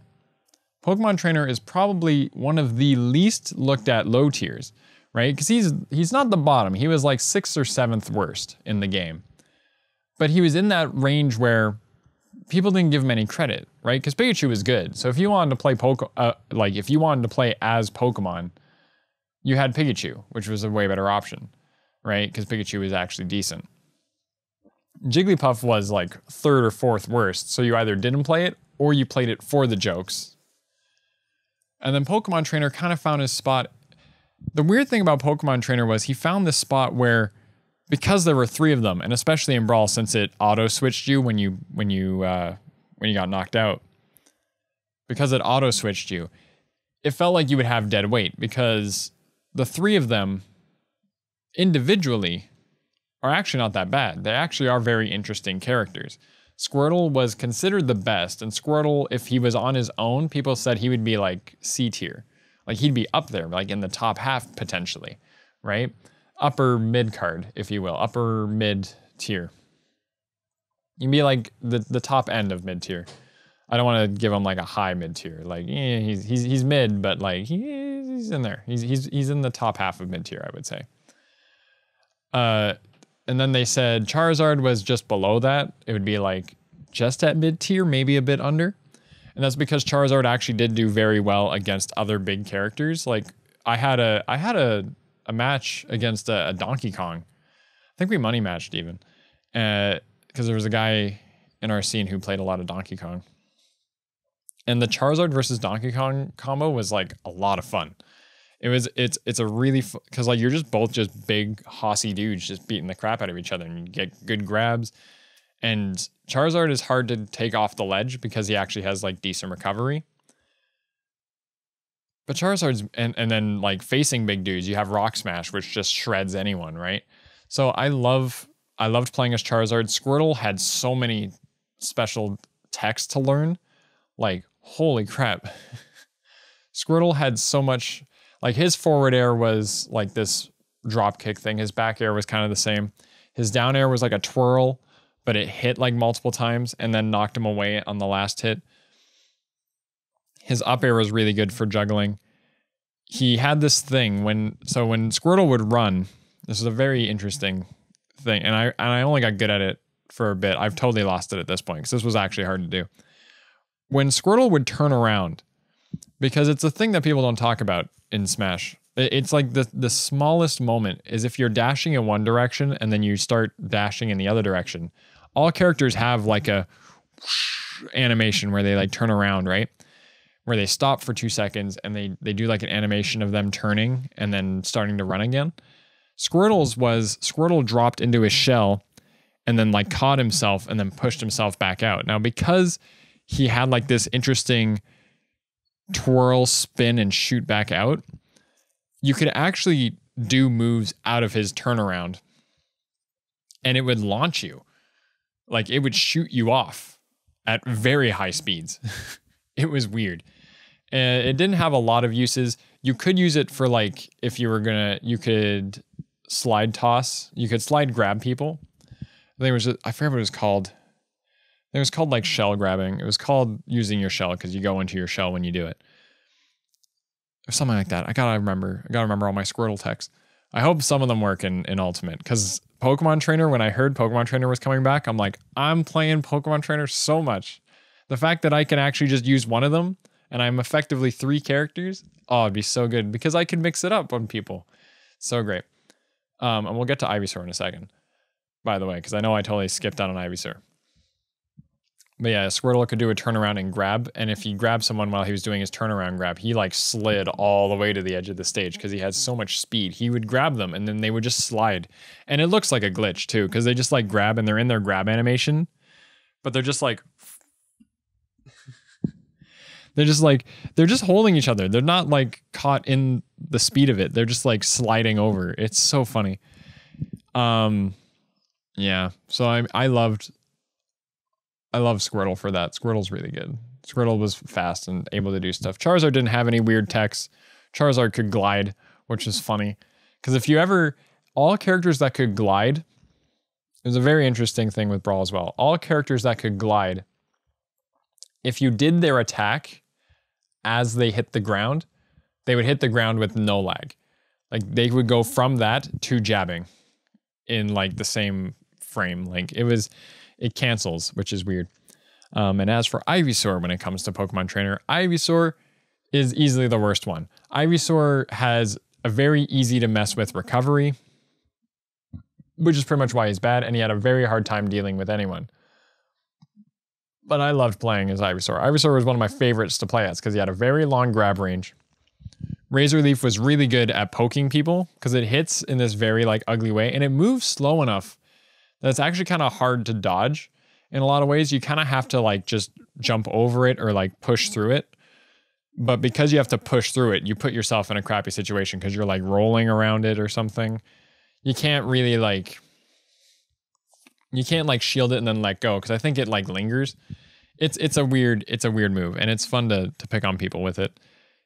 Pokemon Trainer is probably one of the least looked at low tiers, right? Because he's not the bottom. He was like 6th or 7th worst in the game. But he was in that range where people didn't give him any credit, right? Because Pikachu was good. So if you wanted to play if you wanted to play as Pokemon, you had Pikachu, which was a way better option, right? Because Pikachu was actually decent. Jigglypuff was like 3rd or 4th worst, so you either didn't play it or you played it for the jokes. And then Pokemon Trainer kind of found his spot. The weird thing about Pokemon Trainer was he found this spot where, because there were 3 of them, and especially in Brawl, since it auto-switched you when you got knocked out, because it auto-switched you, it felt like you would have dead weight, because the 3 of them individually are actually not that bad. They actually are very interesting characters. Squirtle was considered the best, and Squirtle, if he was on his own, people said he would be like C tier. Like, he'd be up there, like in the top half potentially, right? Upper mid card, if you will, upper mid tier. You'd be like the top end of mid tier. I don't want to give him like a high mid tier. Like, he's mid, but like he's in there. He's in the top half of mid tier, I would say. And then they said Charizard was just below that. It would be like just at mid tier, maybe a bit under. And that's because Charizard actually did do very well against other big characters. Like, I had a match against a Donkey Kong. I think we money matched even. Because there was a guy in our scene who played a lot of Donkey Kong. And the Charizard versus Donkey Kong combo was like a lot of fun. It's a really, because like you're just both just big hossy dudes just beating the crap out of each other, and you get good grabs. And Charizard is hard to take off the ledge because he actually has like decent recovery. But Charizard's, and then like facing big dudes, you have Rock Smash, which just shreds anyone, right? So I loved playing as Charizard. Squirtle had so many special techs to learn. Like, holy crap. Squirtle had so much, like his forward air was like this drop kick thing. His back air was kind of the same. His down air was like a twirl, but it hit like multiple times and then knocked him away on the last hit. His up air was really good for juggling. He had this thing when Squirtle would run, this is a very interesting thing, and I only got good at it for a bit. I've totally lost it at this point because this was actually hard to do. When Squirtle would turn around, because it's a thing that people don't talk about in Smash. It's like the smallest moment is if you're dashing in one direction and then you start dashing in the other direction. All characters have like a animation where they like turn around, right? Where they stop for 2 seconds and they do like an animation of them turning and then starting to run again. Squirtle dropped into his shell and then like caught himself and then pushed himself back out. Now, because he had like this interesting twirl, spin, and shoot back out, you could actually do moves out of his turnaround and it would launch you. Like it would shoot you off at very high speeds. It was weird. It didn't have a lot of uses. You could use it for like, if you were you could slide toss, you could slide grab people. I forget what it was called. It was called like shell grabbing. It was called using your shell because you go into your shell when you do it. Or something like that. I gotta remember all my Squirtle texts. I hope some of them work in Ultimate because Pokemon Trainer, when I heard Pokemon Trainer was coming back, I'm like, I'm playing Pokemon Trainer so much. The fact that I can actually just use one of them and I'm effectively 3 characters, oh, it'd be so good because I can mix it up on people. So great. And we'll get to Ivysaur in a second, by the way, because I know I totally skipped out on Ivysaur. But yeah, Squirtle could do a turnaround and grab, and if he grabbed someone while he was doing his turnaround grab, he like slid all the way to the edge of the stage because he had so much speed. He would grab them and then they would just slide. And it looks like a glitch too, because they just like grab and they're in their grab animation, but they're just like they're just holding each other. They're not like caught in the speed of it. They're just like sliding over. It's so funny. Yeah. So I love Squirtle for that. Squirtle's really good. Squirtle was fast and able to do stuff. Charizard didn't have any weird techs. Charizard could glide, which is funny. Because if you ever, all characters that could glide, there's a very interesting thing with Brawl as well. All characters that could glide, if you did their attack as they hit the ground, they would hit the ground with no lag. Like they would go from that to jabbing in like the same frame. Like it cancels, which is weird. And as for Ivysaur, when it comes to Pokemon Trainer, Ivysaur is easily the worst one. Ivysaur has a very easy to mess with recovery, which is pretty much why he's bad, and he had a very hard time dealing with anyone. But I loved playing as Ivysaur. Ivysaur was one of my favorites to play as because he had a very long grab range. Razor Leaf was really good at poking people because it hits in this very like ugly way, and it moves slow enough that it's actually kind of hard to dodge. In a lot of ways, you kind of have to like just jump over it or like push through it. But because you have to push through it, you put yourself in a crappy situation because you're like rolling around it or something. You can't really like, you can't like shield it and then let go because I think it like lingers. It's a weird move, and it's fun to pick on people with it.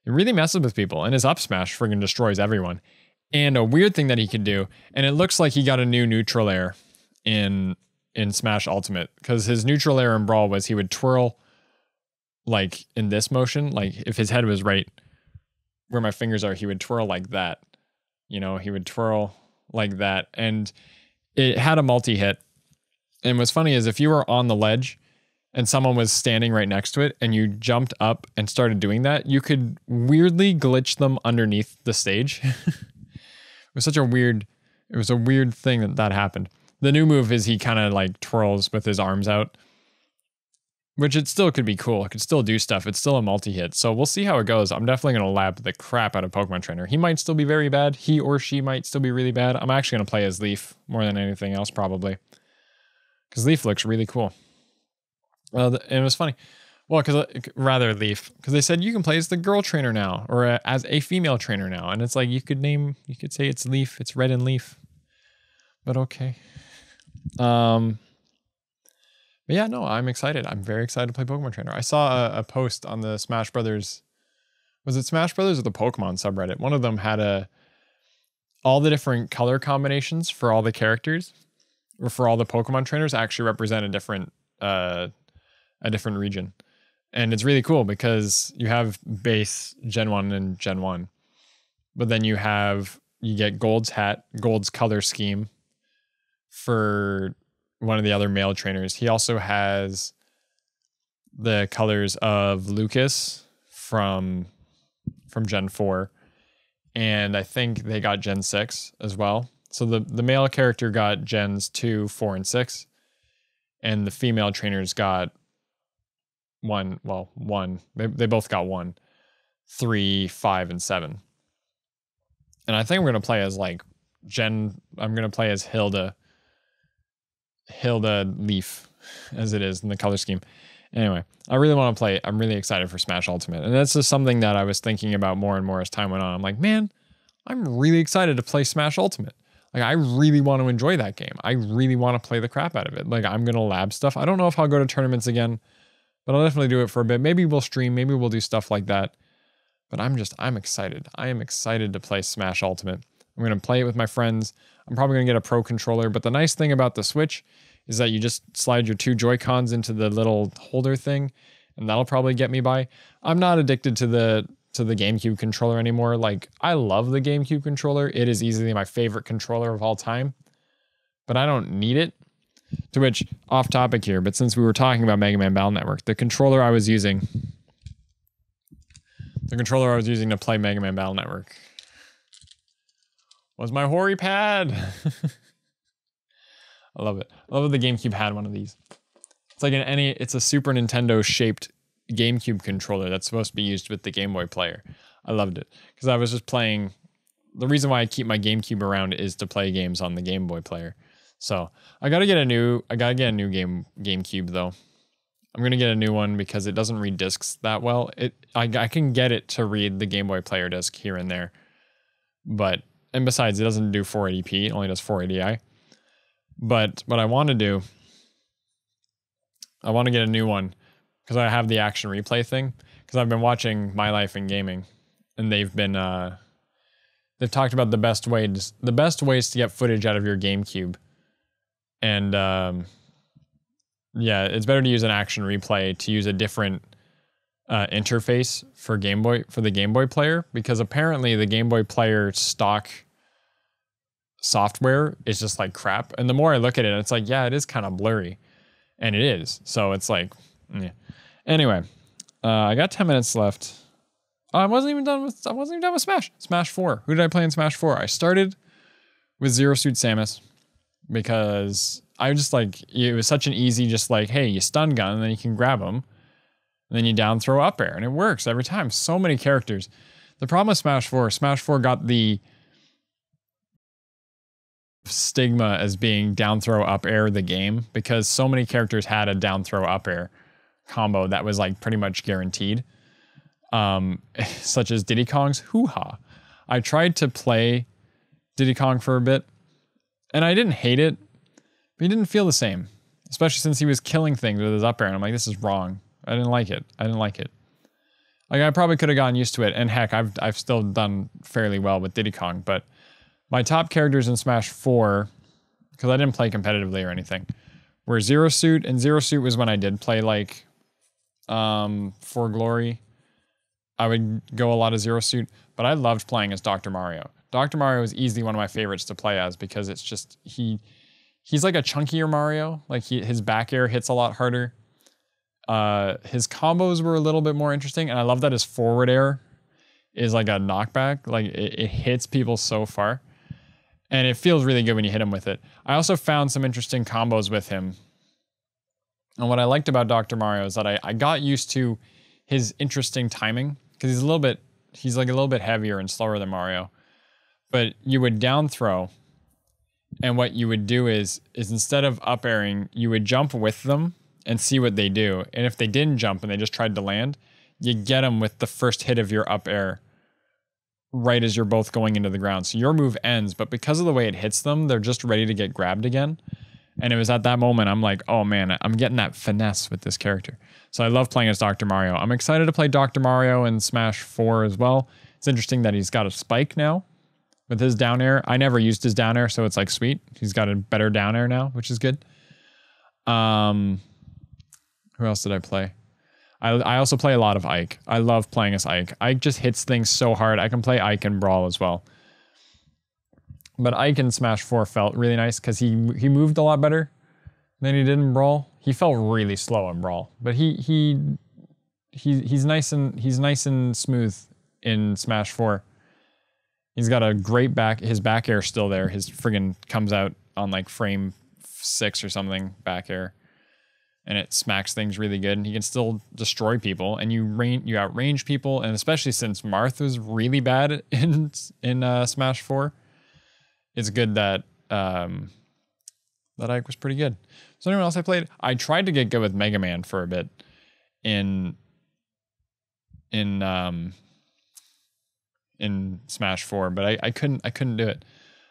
It really messes with people, and his up smash friggin' destroys everyone. And a weird thing that he could do, and it looks like he got a new neutral air in Smash Ultimate, because his neutral air in Brawl was he would twirl like in this motion, like if his head was right where my fingers are, he would twirl like that. You know, he would twirl like that, and it had a multi-hit. And what's funny is if you were on the ledge and someone was standing right next to it and you jumped up and started doing that, you could weirdly glitch them underneath the stage. It was a weird thing that happened. The new move is he kind of like twirls with his arms out, which it still could be cool. It could still do stuff. It's still a multi-hit. So we'll see how it goes. I'm definitely going to lab the crap out of Pokemon Trainer. He might still be very bad. He or she might still be really bad. I'm actually going to play as Leaf more than anything else probably, because Leaf looks really cool. And it was funny. Well, rather Leaf, because they said you can play as the girl trainer now, or as a female trainer now. And it's like, you could say it's Leaf. It's Red and Leaf. But okay. But yeah, no, I'm excited. I'm very excited to play Pokemon Trainer. I saw a post on the Smash Brothers Was it Smash Brothers or the Pokemon subreddit? One of them had all the different color combinations for all the characters, or for all the Pokemon trainers, actually represent a different region. And it's really cool because you have base Gen 1 and Gen 1. But then you get Gold's color scheme for one of the other male trainers. He also has the colors of Lucas from Gen 4. And I think they got Gen 6 as well. So the male character got Gens 2, 4, and 6. And the female trainers got one. They both got 1, 3, 5, and 7. And I think I'm going to play as I'm going to play as Hilda Leaf as it is in the color scheme. Anyway, I really want to play. I'm really excited for Smash Ultimate. And that's just something that I was thinking about more and more as time went on. I'm like, man, I'm really excited to play Smash Ultimate. I really want to enjoy that game. I really want to play the crap out of it. I'm going to lab stuff. I don't know if I'll go to tournaments again, but I'll definitely do it for a bit. Maybe we'll stream. Maybe we'll do stuff like that. But I'm excited. I am excited to play Smash Ultimate. I'm going to play it with my friends. I'm probably going to get a Pro Controller. But the nice thing about the Switch is that you just slide your 2 Joy-Cons into the little holder thing, and that'll probably get me by. I'm not addicted to the GameCube controller anymore. I love the GameCube controller. It is easily my favorite controller of all time. But I don't need it. To which, off topic here, but since we were talking about Mega Man Battle Network, the controller I was using to play Mega Man Battle Network was my Hori pad. I love it. I love that the GameCube had one of these. It's like it's a Super Nintendo shaped GameCube controller that's supposed to be used with the Game Boy player. I loved it because I was just playing. The reason why I keep my GameCube around is to play games on the Game Boy player. So I gotta get a new GameCube though. I'm gonna get a new one because it doesn't read discs that well. I can get it to read the Game Boy player disc here and there, and besides, it doesn't do 480p. It only does 480i. But what I want to do, I want to get a new one because I have the action replay thing. Because I've been watching My Life in Gaming, and they've talked about the best ways to get footage out of your GameCube. And yeah, it's better to use an action replay to use a different interface for the Game Boy player, because apparently the Game Boy player stock software is just crap. And the more I look at it, it's yeah, it is kind of blurry, and it is. So it's yeah. Anyway, I got 10 minutes left. Oh, I wasn't even done with Smash 4. Who did I play in Smash 4? I started with Zero Suit Samus because I just it was such an easy, hey, you stun gun and then you can grab them, and then you down throw up air, and it works every time. So many characters. The problem with Smash 4 got the stigma as being down throw up air the game, because so many characters had a down throw up air combo that was pretty much guaranteed, such as Diddy Kong's hoo-ha. I tried to play Diddy Kong for a bit and I didn't hate it, but he didn't feel the same, especially since he was killing things with his up air, and I'm like, this is wrong. I didn't like it. I probably could have gotten used to it, and heck, I've still done fairly well with Diddy Kong, but my top characters in Smash 4, because I didn't play competitively or anything, were Zero Suit, and Zero Suit was when I did play For Glory. I would go a lot of Zero Suit, but I loved playing as Dr. Mario. Dr. Mario is easily one of my favorites to play as because it's just, he's like a chunkier Mario. His back air hits a lot harder. His combos were a little bit more interesting, and I love that his forward air is like a knockback. It hits people so far, and it feels really good when you hit him with it. I also found some interesting combos with him, and what I liked about Dr. Mario is that I got used to his interesting timing, because he's a little bit heavier and slower than Mario. But you would down throw, and what you would do is instead of up airing, you would jump with them and see what they do. And if they didn't jump and they just tried to land, you get them with the first hit of your up air right as you're both going into the ground. So your move ends, but because of the way it hits them, they're just ready to get grabbed again. And it was at that moment I'm like, oh man, I'm getting that finesse with this character. So I love playing as Dr. Mario. I'm excited to play Dr. Mario in Smash 4 as well. It's interesting that he's got a spike now with his down air. I never used his down air, so it's like sweet. He's got a better down air now, which is good. Who else did I play? I also play a lot of Ike. I love playing as Ike. Ike just hits things so hard. I can play Ike in Brawl as well. But Ike in Smash 4 felt really nice because he moved a lot better than he did in Brawl. He felt really slow in Brawl, but he's nice and smooth in Smash 4. He's got a great his back air still there. His friggin' comes out on like frame 6 or something, back air. And it smacks things really good, and he can still destroy people, and you outrange people, and especially since Marth was really bad in Smash 4, it's good that that Ike was pretty good. So anyone else I played? I tried to get good with Mega Man for a bit in Smash 4, but I couldn't do it.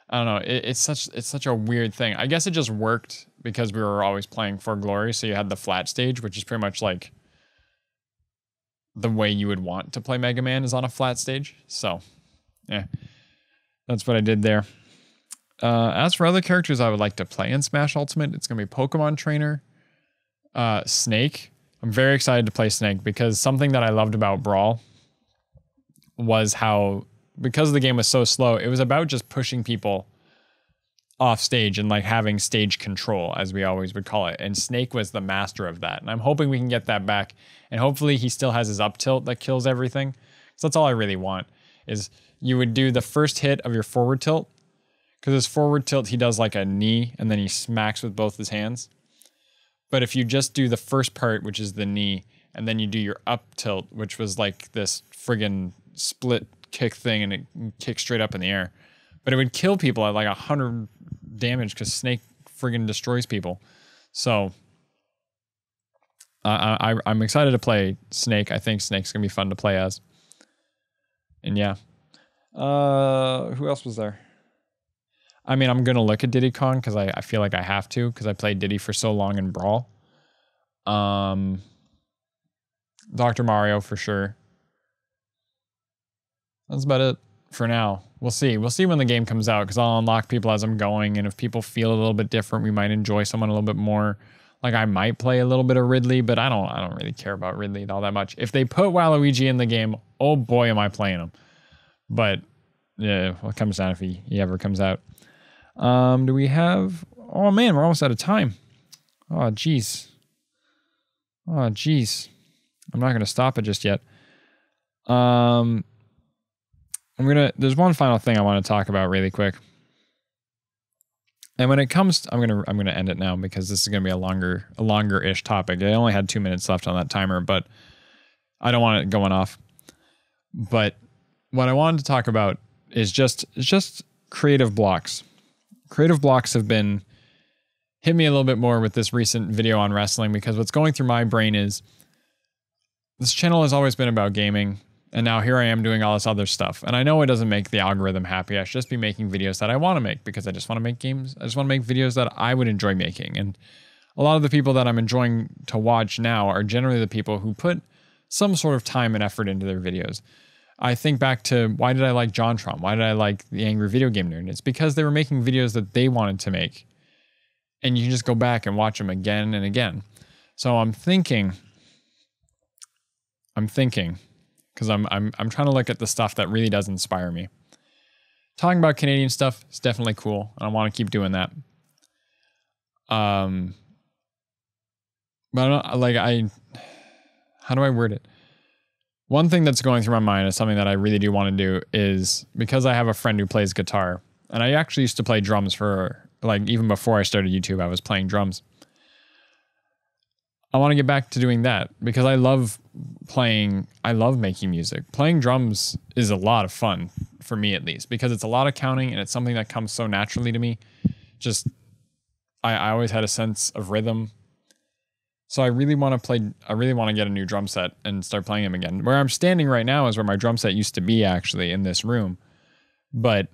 I don't know. It's such a weird thing. I guess it just worked because we were always playing For Glory, so you had the flat stage, which is pretty much like the way you would want to play Mega Man is on a flat stage. So, yeah, that's what I did there. As for other characters I would like to play in Smash Ultimate, it's going to be Pokemon Trainer, Snake. I'm very excited to play Snake because something that I loved about Brawl was how, because the game was so slow, it was about just pushing people off stage and like having stage control, as we always would call it. And Snake was the master of that. And I'm hoping we can get that back. And hopefully he still has his up tilt that kills everything. So that's all I really want, is you would do the first hit of your forward tilt. Because his forward tilt, he does like a knee and then he smacks with both his hands. But if you just do the first part, which is the knee, and then you do your up tilt, which was like this friggin' split kick thing, and it kicks straight up in the air. But it would kill people at like 100 damage because Snake friggin' destroys people. So I'm excited to play Snake. I think Snake's gonna be fun to play as. And yeah. Who else was there? I mean, I'm gonna look at Diddy Kong because I feel like I have to, because I played Diddy for so long in Brawl. Dr. Mario for sure. That's about it for now. We'll see. We'll see when the game comes out, because I'll unlock people as I'm going, and if people feel a little bit different, we might enjoy someone a little bit more. Like, I might play a little bit of Ridley, but I don't really care about Ridley all that much. If they put Waluigi in the game, oh boy, am I playing him. But yeah, well, it comes down if he ever comes out. Do we have... Oh man, we're almost out of time. Oh geez. Oh geez. I'm not gonna stop it just yet. There's one final thing I want to talk about really quick. And when it comes, I'm gonna end it now because this is gonna be a longer-ish topic. I only had 2 minutes left on that timer, but I don't want it going off. But what I wanted to talk about is just creative blocks. Creative blocks have been hit me a little bit more with this recent video on wrestling, because what's going through my brain is this channel has always been about gaming. And now here I am doing all this other stuff. And I know it doesn't make the algorithm happy. I should just be making videos that I want to make, because I just want to make games. I just want to make videos that I would enjoy making. And a lot of the people that I'm enjoying to watch now are generally the people who put some sort of time and effort into their videos. I think back to, why did I like JonTron? Why did I like The Angry Video Game Nerd? It's because they were making videos that they wanted to make. And you can just go back and watch them again and again. So I'm thinking, because I'm trying to look at the stuff that really does inspire me. Talking about Canadian stuff is definitely cool, and I want to keep doing that. But I don't, like, how do I word it? One thing that's going through my mind is something that I really do want to do is, because I have a friend who plays guitar, and I actually used to play drums for, like, even before I started YouTube, I was playing drums. I want to get back to doing that because I love making music. Playing drums is a lot of fun, for me at least, because it's a lot of counting and it's something that comes so naturally to me. Just, I always had a sense of rhythm. So I really want to get a new drum set and start playing them again. Where I'm standing right now is where my drum set used to be, actually, in this room. But,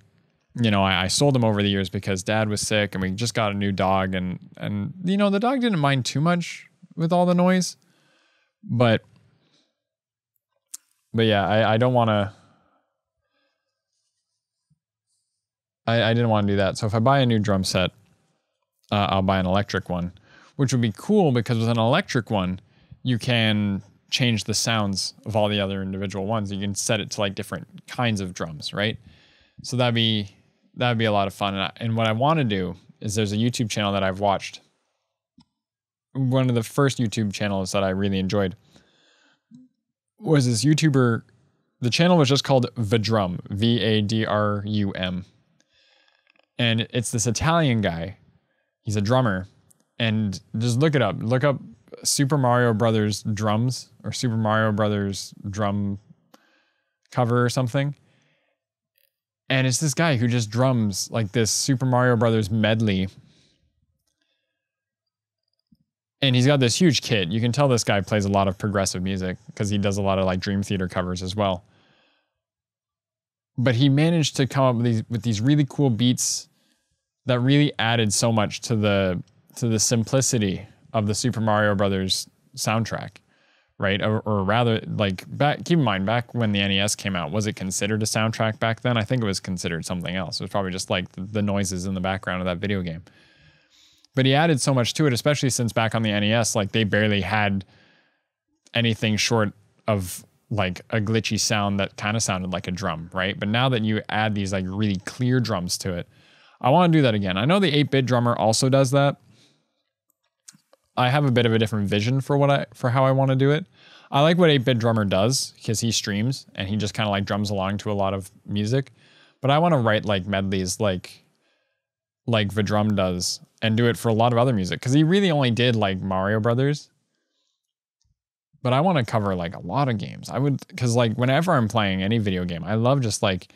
you know, I sold them over the years because Dad was sick and we just got a new dog, and you know, the dog didn't mind too much with all the noise, But yeah, I don't want to. I didn't want to do that. So if I buy a new drum set, I'll buy an electric one, which would be cool because with an electric one, you can change the sounds of all the other individual ones. You can set it to like different kinds of drums, right? So that'd be a lot of fun. And what I want to do is there's a YouTube channel that I've watched. One of the first YouTube channels that I really enjoyed was this YouTuber. The channel was just called Vadrum, Vadrum. And it's this Italian guy. He's a drummer. And just look it up. Look up Super Mario Brothers drums or Super Mario Brothers drum cover or something. And it's this guy who just drums like this Super Mario Brothers medley. And he's got this huge kit. You can tell this guy plays a lot of progressive music because he does a lot of like Dream Theater covers as well. But he managed to come up with these really cool beats that really added so much to the simplicity of the Super Mario Brothers soundtrack, right? Or rather, like keep in mind, back when the NES came out, was it considered a soundtrack back then? I think it was considered something else. It was probably just like the noises in the background of that video game. But he added so much to it, especially since back on the NES, like they barely had anything short of like a glitchy sound that kind of sounded like a drum, right? But now that you add these like really clear drums to it, I want to do that again. I know the 8-bit drummer also does that. I have a bit of a different vision for how I want to do it. I like what 8-bit drummer does because he streams and he just kind of like drums along to a lot of music. But I want to write like medleys like Vadrum does and do it for a lot of other music because he really only did like Mario Brothers. But I want to cover like a lot of games. Because like whenever I'm playing any video game, I love just like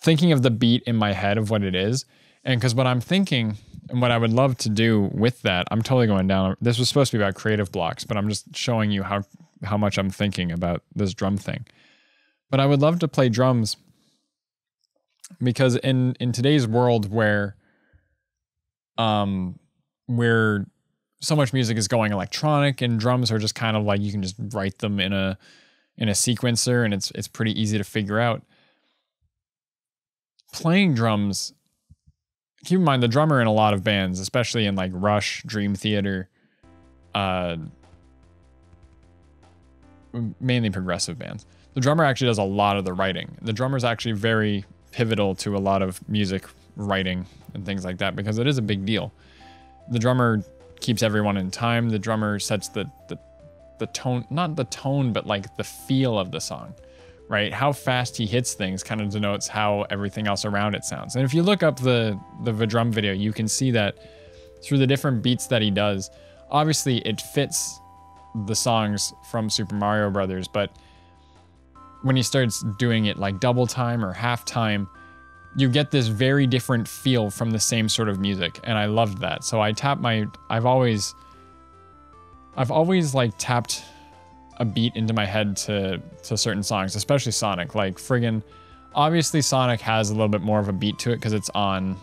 thinking of the beat in my head of what it is. And because what I'm thinking and what I would love to do with that, I'm totally going down. This was supposed to be about creative blocks, but I'm just showing you how much I'm thinking about this drum thing. But I would love to play drums because in today's world where so much music is going electronic and drums are just kind of like you can just write them in a sequencer and it's pretty easy to figure out. Playing drums, keep in mind the drummer in a lot of bands, especially in like Rush, Dream Theater, mainly progressive bands. The drummer actually does a lot of the writing. The drummer is actually very pivotal to a lot of music writing and things like that because it is a big deal. The drummer keeps everyone in time. The drummer sets the tone, not the tone, but like the feel of the song, right? How fast he hits things kind of denotes how everything else around it sounds. And if you look up the Vadrum video, you can see that through the different beats that he does, obviously it fits the songs from Super Mario Brothers, but when he starts doing it like double time or half time, you get this very different feel from the same sort of music, and I loved that. So I've always like tapped a beat into my head to certain songs, especially Sonic. Like friggin', obviously Sonic has a little bit more of a beat to it because it's on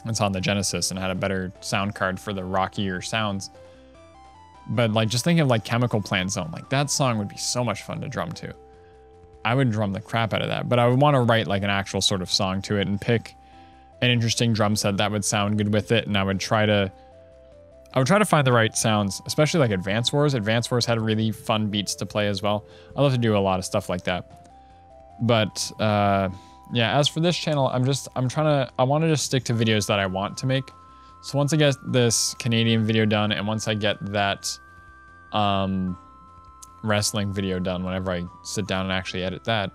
the Genesis and had a better sound card for the rockier sounds. But like just thinking of like Chemical Plant Zone, like that song would be so much fun to drum to. I would drum the crap out of that, but I would want to write like an actual sort of song to it and pick an interesting drum set that would sound good with it. And I would try to find the right sounds, especially like Advance Wars. Advance Wars had really fun beats to play as well. I love to do a lot of stuff like that. But yeah, as for this channel, I want to just stick to videos that I want to make. So once I get this Canadian video done and once I get that wrestling video done, whenever I sit down and actually edit that,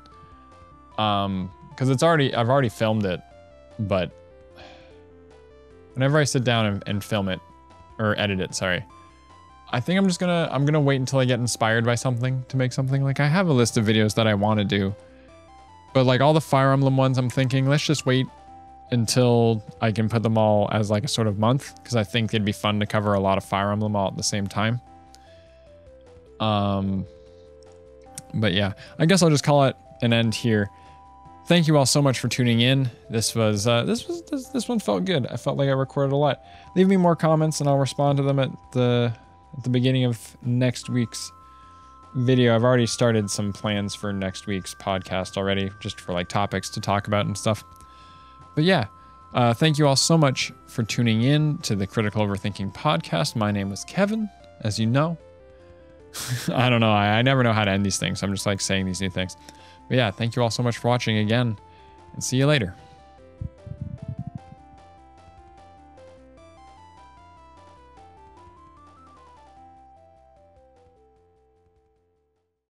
because I've already filmed it, but whenever I sit down and film it or edit it, sorry, I think I'm gonna wait until I get inspired by something to make something. Like I have a list of videos that I want to do, but like all the Fire Emblem ones, I'm thinking let's just wait until I can put them all as like a sort of month, because I think it'd be fun to cover a lot of Fire Emblem all at the same time. But yeah, I guess I'll just call it an end here. Thank you all so much for tuning in. This one felt good. I felt like I recorded a lot. Leave me more comments and I'll respond to them at the at the beginning of next week's video. I've already started some plans for next week's podcast already, just for like topics to talk about and stuff. But yeah, thank you all so much for tuning in to the Critical Overthinking podcast. My name was Kevin, as you know. I don't know. I never know how to end these things. I'm just like saying these new things. But yeah, thank you all so much for watching again, and see you later.